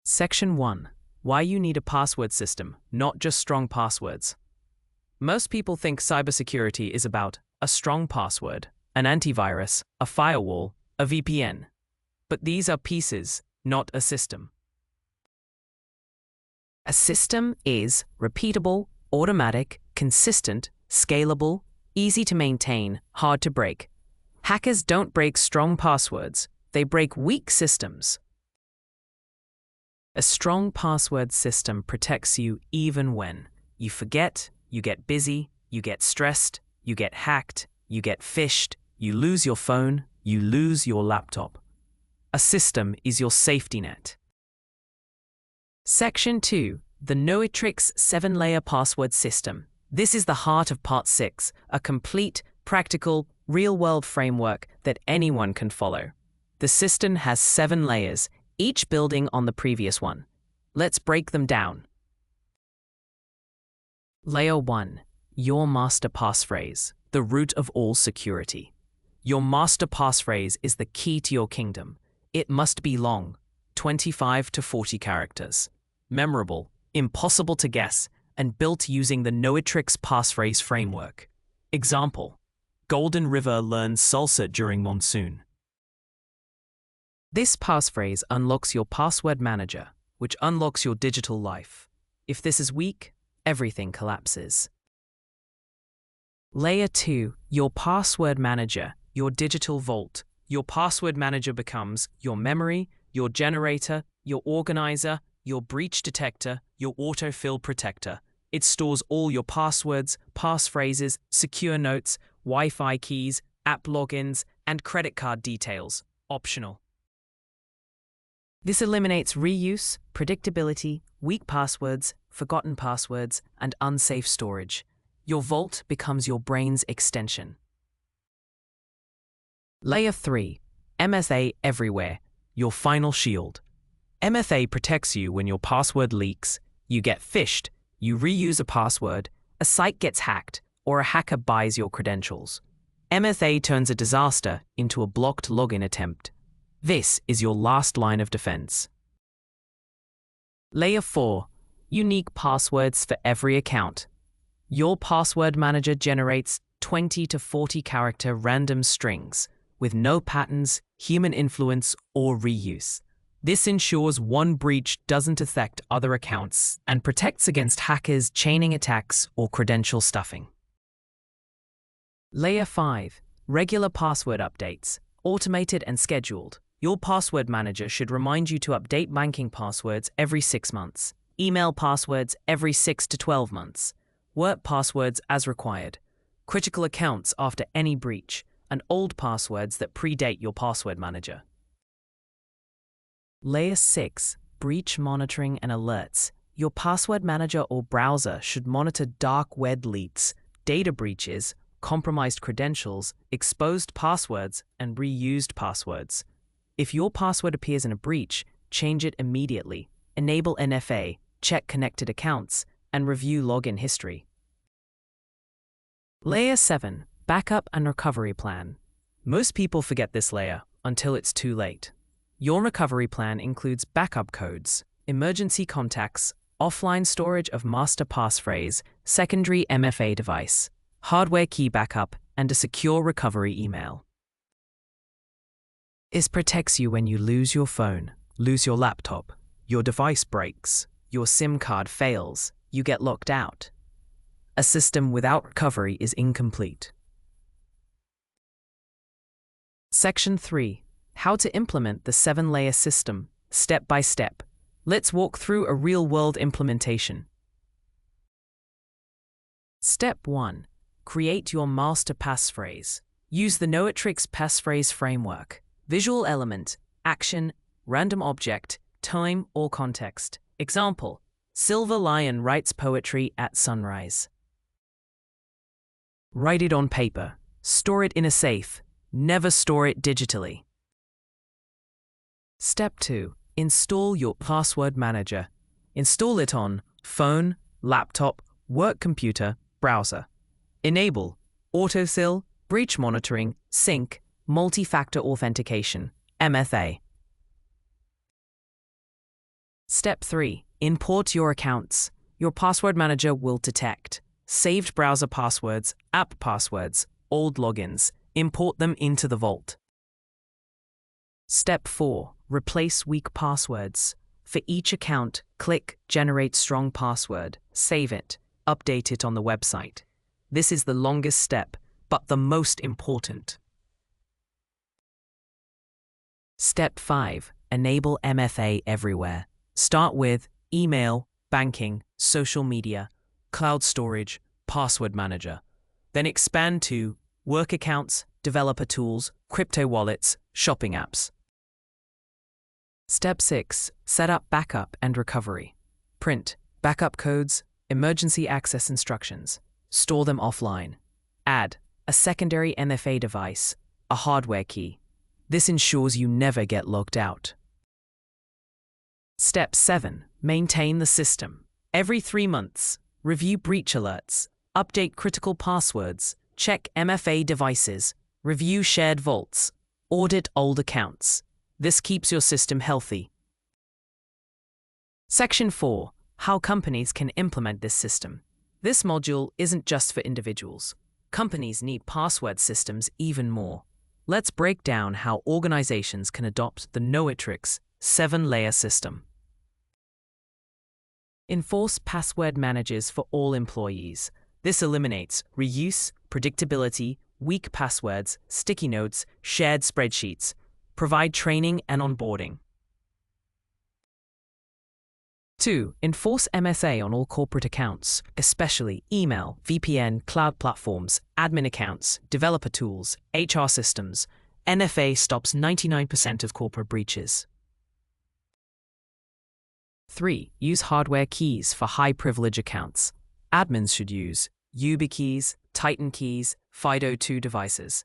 Section 1. Why you need a password system, not just strong passwords. Most people think cybersecurity is about a strong password, an antivirus, a firewall, a VPN. But these are pieces, not a system. A system is repeatable, automatic, consistent, scalable, easy to maintain, hard to break. Hackers don't break strong passwords, they break weak systems. A strong password system protects you even when you forget, you get busy, you get stressed, you get hacked, you get phished, you lose your phone, you lose your laptop. A system is your safety net. Section 2. The Knowitrix 7-layer password system. This is the heart of Part 6, a complete, practical, real-world framework that anyone can follow. The system has 7 layers, each building on the previous one. Let's break them down. Layer 1. Your master passphrase, the root of all security. Your master passphrase is the key to your kingdom. It must be long, 25 to 40 characters, memorable, impossible to guess, and built using the Knowitrix passphrase framework. Example: Golden River learns salsa during monsoon. This passphrase unlocks your password manager, which unlocks your digital life. If this is weak, everything collapses. Layer 2. Your password manager, your digital vault. Your password manager becomes your memory, your generator, your organizer, your breach detector, your autofill protector. It stores all your passwords, passphrases, secure notes, Wi-Fi keys, app logins, and credit card details, optional. This eliminates reuse, predictability, weak passwords, forgotten passwords, and unsafe storage. Your vault becomes your brain's extension. Layer 3. MFA Everywhere, your final shield. MFA protects you when your password leaks, you get phished, you reuse a password, a site gets hacked, or a hacker buys your credentials. MFA turns a disaster into a blocked login attempt. This is your last line of defense. Layer 4. Unique passwords for every account. Your password manager generates 20 to 40 character random strings with no patterns, human influence, or reuse. This ensures one breach doesn't affect other accounts and protects against hackers, chaining attacks, or credential stuffing. Layer 5. Regular password updates, automated and scheduled. Your password manager should remind you to update banking passwords every 6 months, email passwords every 6 to 12 months, work passwords as required, critical accounts after any breach, and old passwords that predate your password manager. Layer 6. Breach monitoring and alerts. Your password manager or browser should monitor dark web leaks, data breaches, compromised credentials, exposed passwords, and reused passwords. If your password appears in a breach, change it immediately. Enable MFA, check connected accounts, and review login history. Layer 7. Backup and recovery plan. Most people forget this layer until it's too late. Your recovery plan includes backup codes, emergency contacts, offline storage of master passphrase, secondary MFA device, hardware key backup, and a secure recovery email. This protects you when you lose your phone, lose your laptop, your device breaks, your SIM card fails, you get locked out. A system without recovery is incomplete. Section 3. How to implement the 7-layer system, step by step. Let's walk through a real-world implementation. Step 1. Create your master passphrase. Use the Knowitrix passphrase framework. Visual element, action, random object, time or context. Example: Silver Lion writes poetry at sunrise. Write it on paper. Store it in a safe. Never store it digitally. Step 2. Install your password manager. Install it on phone, laptop, work computer, browser. Enable autofill, breach monitoring, sync, multi-factor authentication, MFA. Step 3. Import your accounts. Your password manager will detect saved browser passwords, app passwords, old logins. Import them into the vault. Step 4. Replace weak passwords. For each account, click Generate Strong Password, save it, update it on the website. This is the longest step, but the most important. Step 5. Enable MFA everywhere. Start with email, banking, social media, cloud storage, password manager. Then expand to work accounts, developer tools, crypto wallets, shopping apps. Step 6. Set up backup and recovery. Print backup codes, emergency access instructions. Store them offline. Add a secondary MFA device, a hardware key. This ensures you never get logged out. Step 7. Maintain the system. Every 3 months, review breach alerts, update critical passwords, check MFA devices, review shared vaults, audit old accounts. This keeps your system healthy. Section 4. How companies can implement this system. This module isn't just for individuals. Companies need password systems even more. Let's break down how organizations can adopt the Knowitrix 7-layer system. Enforce password managers for all employees. This eliminates reuse, predictability, weak passwords, sticky notes, shared spreadsheets. Provide training and onboarding. 2. Enforce MFA on all corporate accounts, especially email, VPN, cloud platforms, admin accounts, developer tools, HR systems. MFA stops 99% of corporate breaches. 3. Use hardware keys for high-privilege accounts. Admins should use YubiKeys, Titan keys, FIDO2 devices.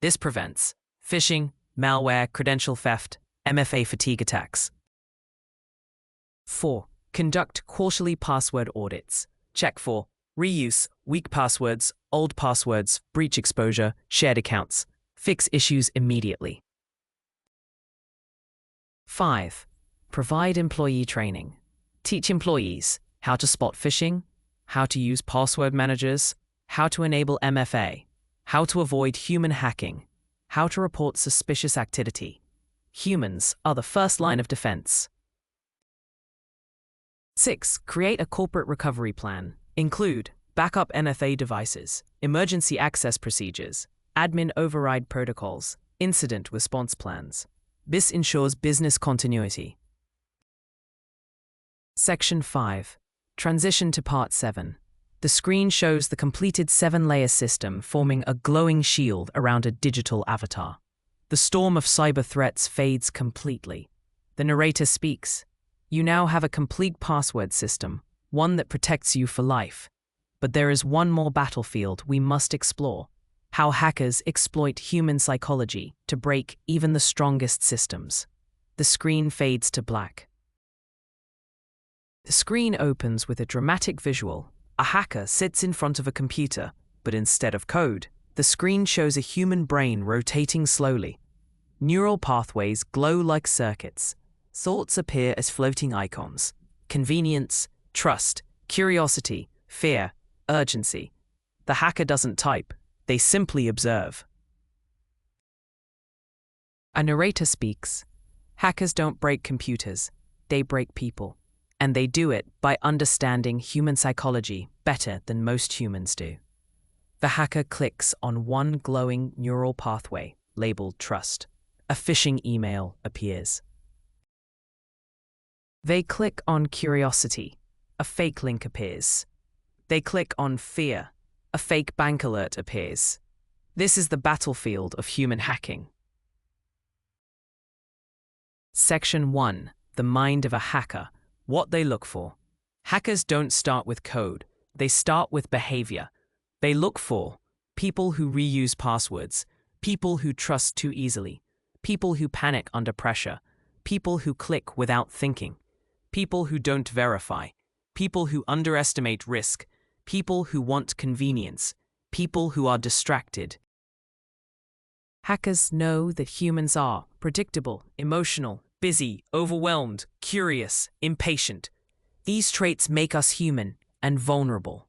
This prevents phishing, malware, credential theft, MFA fatigue attacks. 4. Conduct quarterly password audits. Check for reuse, weak passwords, old passwords, breach exposure, shared accounts. Fix issues immediately. 5. Provide employee training. Teach employees how to spot phishing, how to use password managers, how to enable MFA, how to avoid human hacking, how to report suspicious activity. Humans are the first line of defense. 6. Create a corporate recovery plan. Include backup MFA devices, emergency access procedures, admin override protocols, incident response plans. This ensures business continuity. Section 5. Transition to Part 7. The screen shows the completed 7-layer system forming a glowing shield around a digital avatar. The storm of cyber threats fades completely. The narrator speaks. You now have a complete password system, one that protects you for life. But there is one more battlefield we must explore: how hackers exploit human psychology to break even the strongest systems. The screen fades to black. The screen opens with a dramatic visual. A hacker sits in front of a computer, but instead of code, the screen shows a human brain rotating slowly. Neural pathways glow like circuits. Thoughts appear as floating icons. Convenience, trust, curiosity, fear, urgency. The hacker doesn't type, they simply observe. A narrator speaks. Hackers don't break computers, they break people. And they do it by understanding human psychology better than most humans do. The hacker clicks on one glowing neural pathway labeled trust. A phishing email appears. They click on curiosity. A fake link appears. They click on fear. A fake bank alert appears. This is the battlefield of human hacking. Section 1. The mind of a hacker. What they look for. Hackers don't start with code. They start with behavior. They look for people who reuse passwords, people who trust too easily, people who panic under pressure, people who click without thinking, people who don't verify, people who underestimate risk, people who want convenience, people who are distracted. Hackers know that humans are predictable, emotional, busy, overwhelmed, curious, impatient. These traits make us human and vulnerable.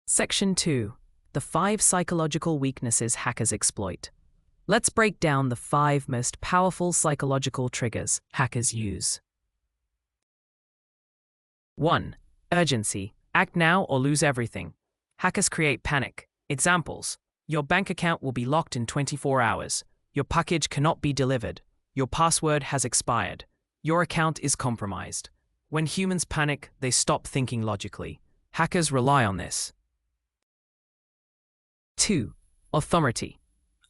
Section 2. The 5 psychological weaknesses hackers exploit. Let's break down the 5 most powerful psychological triggers hackers use. 1. Urgency. Act now or lose everything. Hackers create panic. Examples: your bank account will be locked in 24 hours. Your package cannot be delivered. Your password has expired. Your account is compromised. When humans panic, they stop thinking logically. Hackers rely on this. 2. Authority.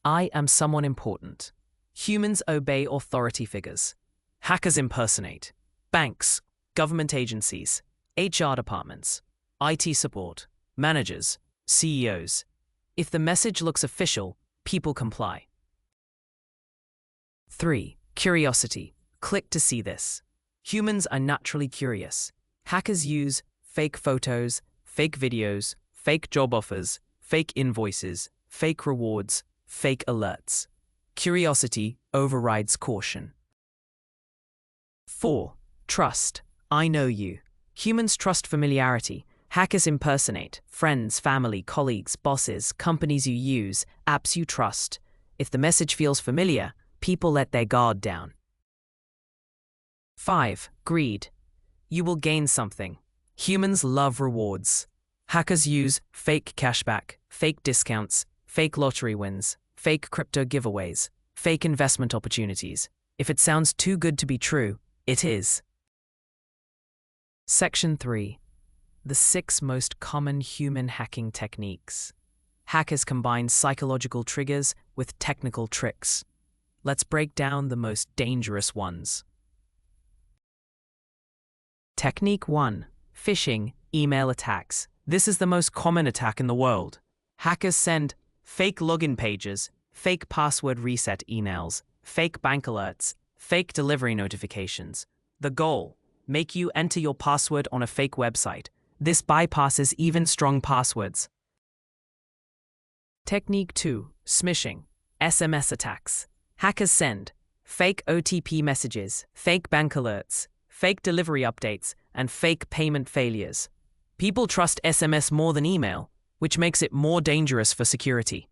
I am someone important. Humans obey authority figures. Hackers impersonate banks, government agencies, HR departments, IT support, managers, CEOs. If the message looks official, people comply. 3. Curiosity. Click to see this. Humans are naturally curious. Hackers use fake photos, fake videos, fake job offers, fake invoices, fake rewards, fake alerts. Curiosity overrides caution. 4. Trust. I know you. Humans trust familiarity. Hackers impersonate friends, family, colleagues, bosses, companies you use, apps you trust. If the message feels familiar, people let their guard down. 5. Greed. You will gain something. Humans love rewards. Hackers use fake cashback, fake discounts, fake lottery wins, fake crypto giveaways, fake investment opportunities. If it sounds too good to be true, it is. Section 3. The 6 most common human hacking techniques. Hackers combine psychological triggers with technical tricks. Let's break down the most dangerous ones. Technique 1. Phishing email attacks. This is the most common attack in the world. Hackers send fake login pages, fake password reset emails, fake bank alerts, fake delivery notifications. The goal: make you enter your password on a fake website. This bypasses even strong passwords. Technique 2. Smishing SMS attacks. Hackers send fake OTP messages, fake bank alerts, fake delivery updates, and fake payment failures. People trust SMS more than email, which makes it more dangerous for security.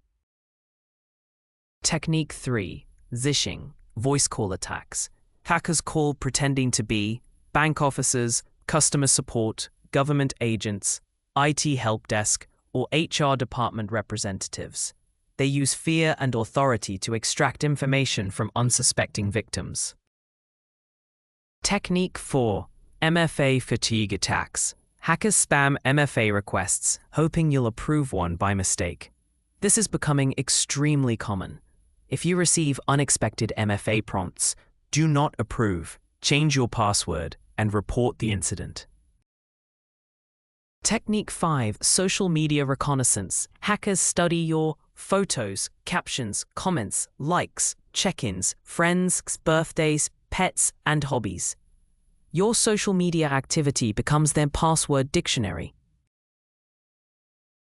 Technique 3. Zishing voice call attacks. Hackers call pretending to be bank officers, customer support, government agents, IT help desk, or HR department representatives. They use fear and authority to extract information from unsuspecting victims. Technique 4. MFA fatigue attacks. Hackers spam MFA requests, hoping you'll approve one by mistake. This is becoming extremely common. If you receive unexpected MFA prompts, do not approve, change your password, and report the incident. Technique 5. Social media reconnaissance. Hackers study your photos, captions, comments, likes, check-ins, friends, birthdays, pets, and hobbies. Your social media activity becomes their password dictionary.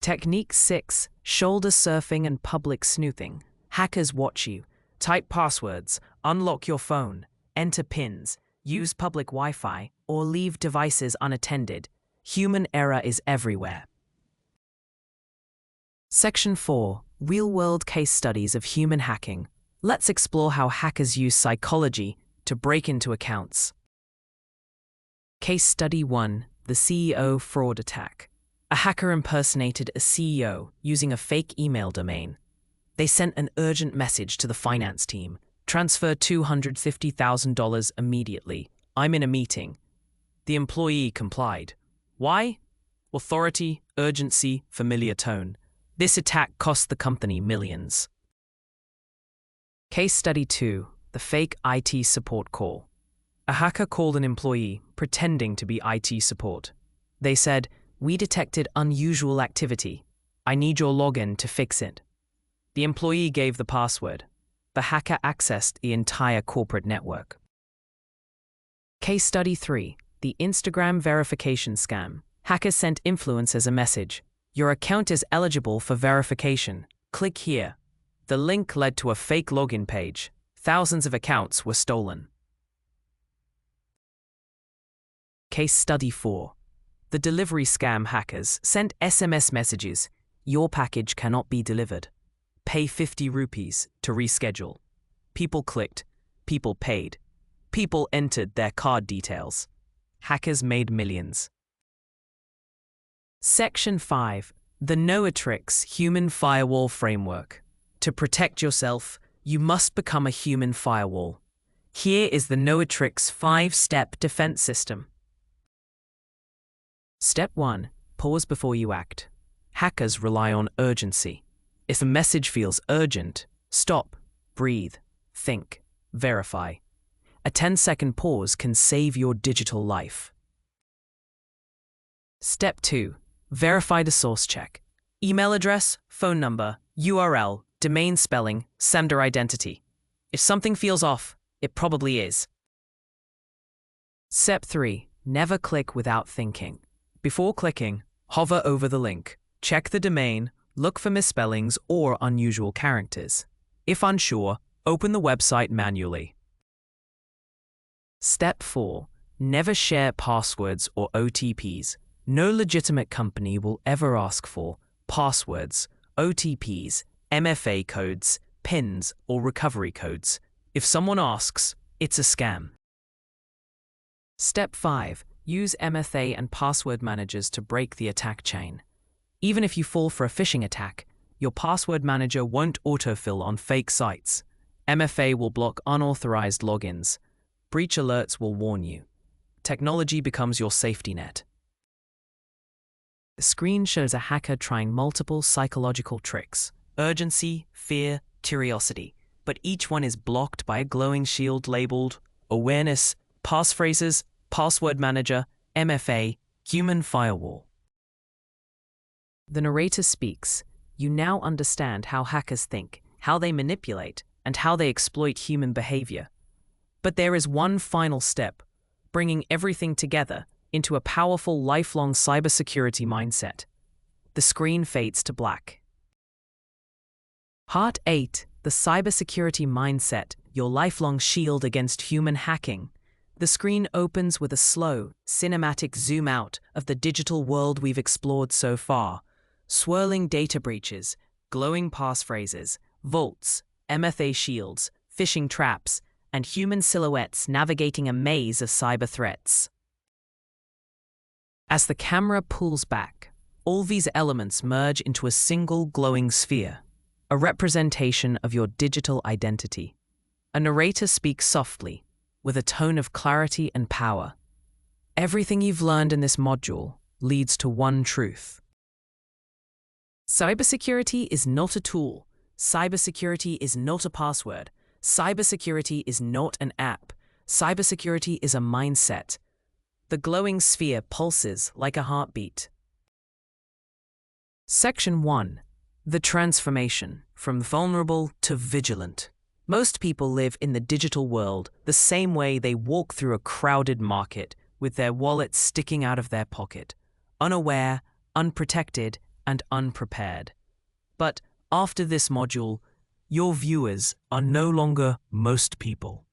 Technique 6. Shoulder surfing and public snooping. Hackers watch you. Type passwords, unlock your phone, enter PINs, use public Wi-Fi, or leave devices unattended. Human error is everywhere. Section 4. Real-world case studies of human hacking. Let's explore how hackers use psychology to break into accounts. Case Study 1. The CEO fraud attack. A hacker impersonated a CEO using a fake email domain. They sent an urgent message to the finance team. Transfer $250,000 immediately. I'm in a meeting. The employee complied. Why? Authority, urgency, familiar tone. This attack cost the company millions. Case Study 2. The fake IT support call. A hacker called an employee pretending to be IT support. They said, "We detected unusual activity. I need your login to fix it." The employee gave the password. The hacker accessed the entire corporate network. Case Study 3. The Instagram verification scam. Hackers sent influencers a message. Your account is eligible for verification. Click here. The link led to a fake login page. Thousands of accounts were stolen. Case Study 4. The delivery scam. Hackers sent SMS messages. Your package cannot be delivered. Pay 50 rupees to reschedule. People clicked. People paid. People entered their card details. Hackers made millions. Section 5. The Knowitrix Human Firewall Framework. To protect yourself, you must become a human firewall. Here is the Knowitrix 5-step defense system. Step 1. Pause before you act. Hackers rely on urgency. If a message feels urgent, stop, breathe, think, verify. A 10-second pause can save your digital life. Step 2. Verify the source check. Email address, phone number, URL, domain spelling, sender identity. If something feels off, it probably is. Step 3. Never click without thinking. Before clicking, hover over the link. Check the domain, look for misspellings or unusual characters. If unsure, open the website manually. Step 4. Never share passwords or OTPs. No legitimate company will ever ask for passwords, OTPs, MFA codes, PINs, or recovery codes. If someone asks, it's a scam. Step 5. Use MFA and password managers to break the attack chain. Even if you fall for a phishing attack, your password manager won't autofill on fake sites. MFA will block unauthorized logins. Breach alerts will warn you. Technology becomes your safety net. The screen shows a hacker trying multiple psychological tricks: urgency, fear, curiosity. But each one is blocked by a glowing shield labeled awareness, passphrases, password manager, MFA, Human Firewall. The narrator speaks. You now understand how hackers think, how they manipulate, and how they exploit human behavior. But there is one final step, bringing everything together into a powerful, lifelong cybersecurity mindset. The screen fades to black. Part 8. The Cybersecurity Mindset, Your Lifelong Shield Against Human Hacking. The screen opens with a slow, cinematic zoom out of the digital world we've explored so far. Swirling data breaches, glowing passphrases, vaults, MFA shields, phishing traps, and human silhouettes navigating a maze of cyber threats. As the camera pulls back, all these elements merge into a single glowing sphere, a representation of your digital identity. A narrator speaks softly, with a tone of clarity and power. Everything you've learned in this module leads to one truth. Cybersecurity is not a tool. Cybersecurity is not a password. Cybersecurity is not an app. Cybersecurity is a mindset. The glowing sphere pulses like a heartbeat. Section 1. The transformation from vulnerable to vigilant. Most people live in the digital world the same way they walk through a crowded market with their wallets sticking out of their pocket, unaware, unprotected, and unprepared. But after this module, your viewers are no longer most people.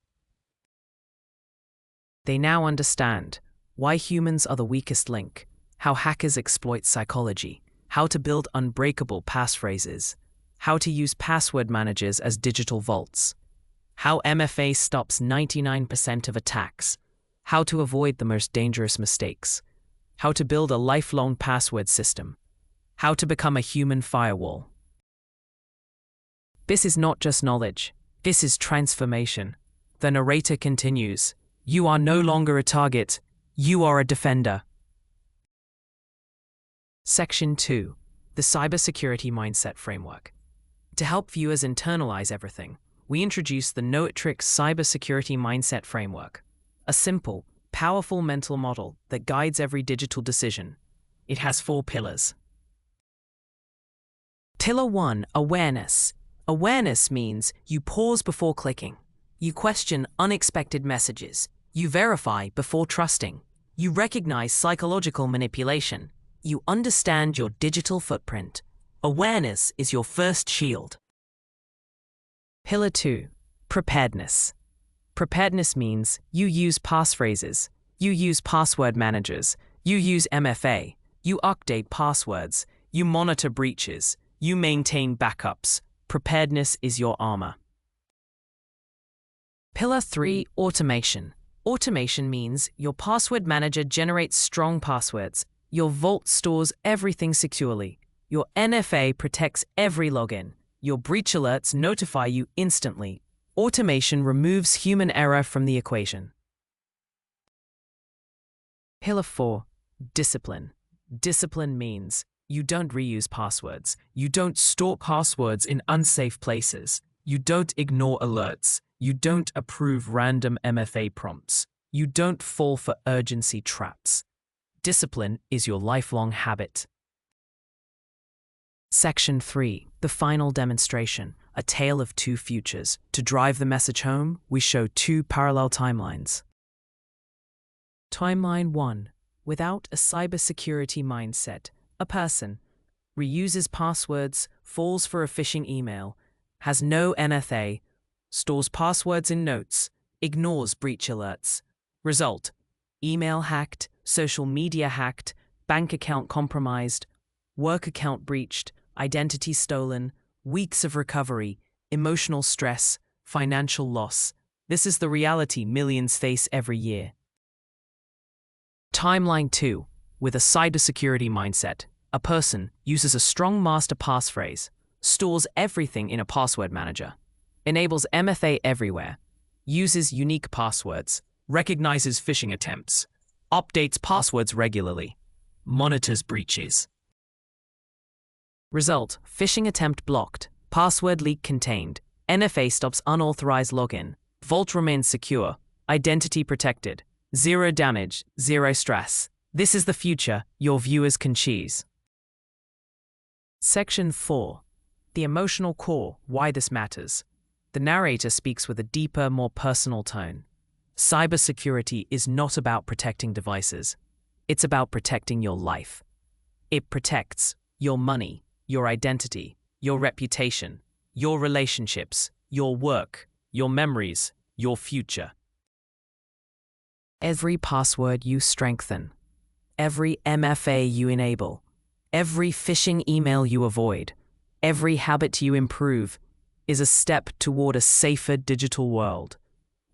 They now understand why humans are the weakest link, how hackers exploit psychology, how to build unbreakable passphrases, how to use password managers as digital vaults, how MFA stops 99% of attacks, how to avoid the most dangerous mistakes, how to build a lifelong password system, how to become a human firewall. This is not just knowledge, this is transformation. The narrator continues, you are no longer a target, you are a defender. Section 2. The Cybersecurity Mindset Framework. To help viewers internalize everything, we introduce the Knowitrix Cybersecurity Mindset Framework, a simple, powerful mental model that guides every digital decision. It has 4 pillars. Pillar 1. Awareness. Awareness means you pause before clicking. You question unexpected messages. You verify before trusting. You recognize psychological manipulation. You understand your digital footprint. Awareness is your first shield. Pillar 2. Preparedness. Preparedness means you use passphrases, you use password managers, you use MFA, you update passwords, you monitor breaches, you maintain backups. Preparedness is your armor. Pillar 3. Automation. Automation means your password manager generates strong passwords. Your vault stores everything securely. Your MFA protects every login. Your breach alerts notify you instantly. Automation removes human error from the equation. Pillar 4. Discipline. Discipline means you don't reuse passwords. You don't store passwords in unsafe places. You don't ignore alerts. You don't approve random MFA prompts. You don't fall for urgency traps. Discipline is your lifelong habit. Section 3. The final demonstration, a tale of 2 futures. To drive the message home, we show 2 parallel timelines. Timeline 1. Without a cybersecurity mindset, a person reuses passwords, falls for a phishing email, has no MFA, stores passwords in notes, ignores breach alerts. Result: email hacked, social media hacked, bank account compromised, work account breached, identity stolen, weeks of recovery, emotional stress, financial loss. This is the reality millions face every year. Timeline 2. With a cybersecurity mindset, a person uses a strong master passphrase, stores everything in a password manager, enables MFA everywhere, uses unique passwords, recognizes phishing attempts, updates passwords regularly, monitors breaches. Result: phishing attempt blocked, password leak contained, MFA stops unauthorized login, vault remains secure, identity protected. Zero damage, zero stress. This is the future your viewers can choose. Section 4. The emotional core, why this matters. The narrator speaks with a deeper, more personal tone. Cybersecurity is not about protecting devices. It's about protecting your life. It protects your money, your identity, your reputation, your relationships, your work, your memories, your future. Every password you strengthen, every MFA you enable, every phishing email you avoid, every habit you improve is a step toward a safer digital world.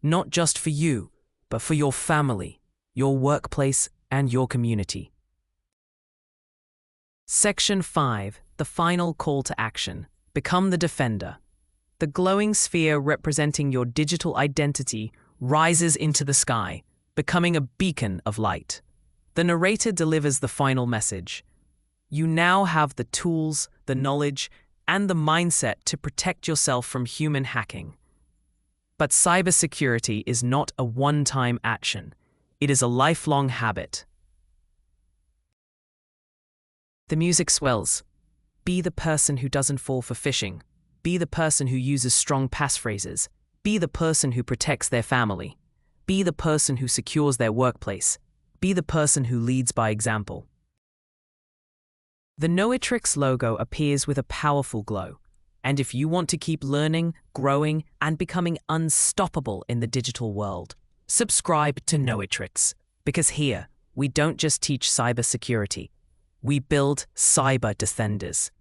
Not just for you, but for your family, your workplace, and your community. Section 5. The final call to action. Become the defender. The glowing sphere representing your digital identity rises into the sky, becoming a beacon of light. The narrator delivers the final message. You now have the tools, the knowledge, and the mindset to protect yourself from human hacking. But cybersecurity is not a one-time action. It is a lifelong habit. The music swells. Be the person who doesn't fall for phishing. Be the person who uses strong passphrases. Be the person who protects their family. Be the person who secures their workplace. Be the person who leads by example. The Knowitrix logo appears with a powerful glow. And if you want to keep learning, growing, and becoming unstoppable in the digital world, subscribe to Knowitrix. Because here, we don't just teach cybersecurity. We build cyber defenders.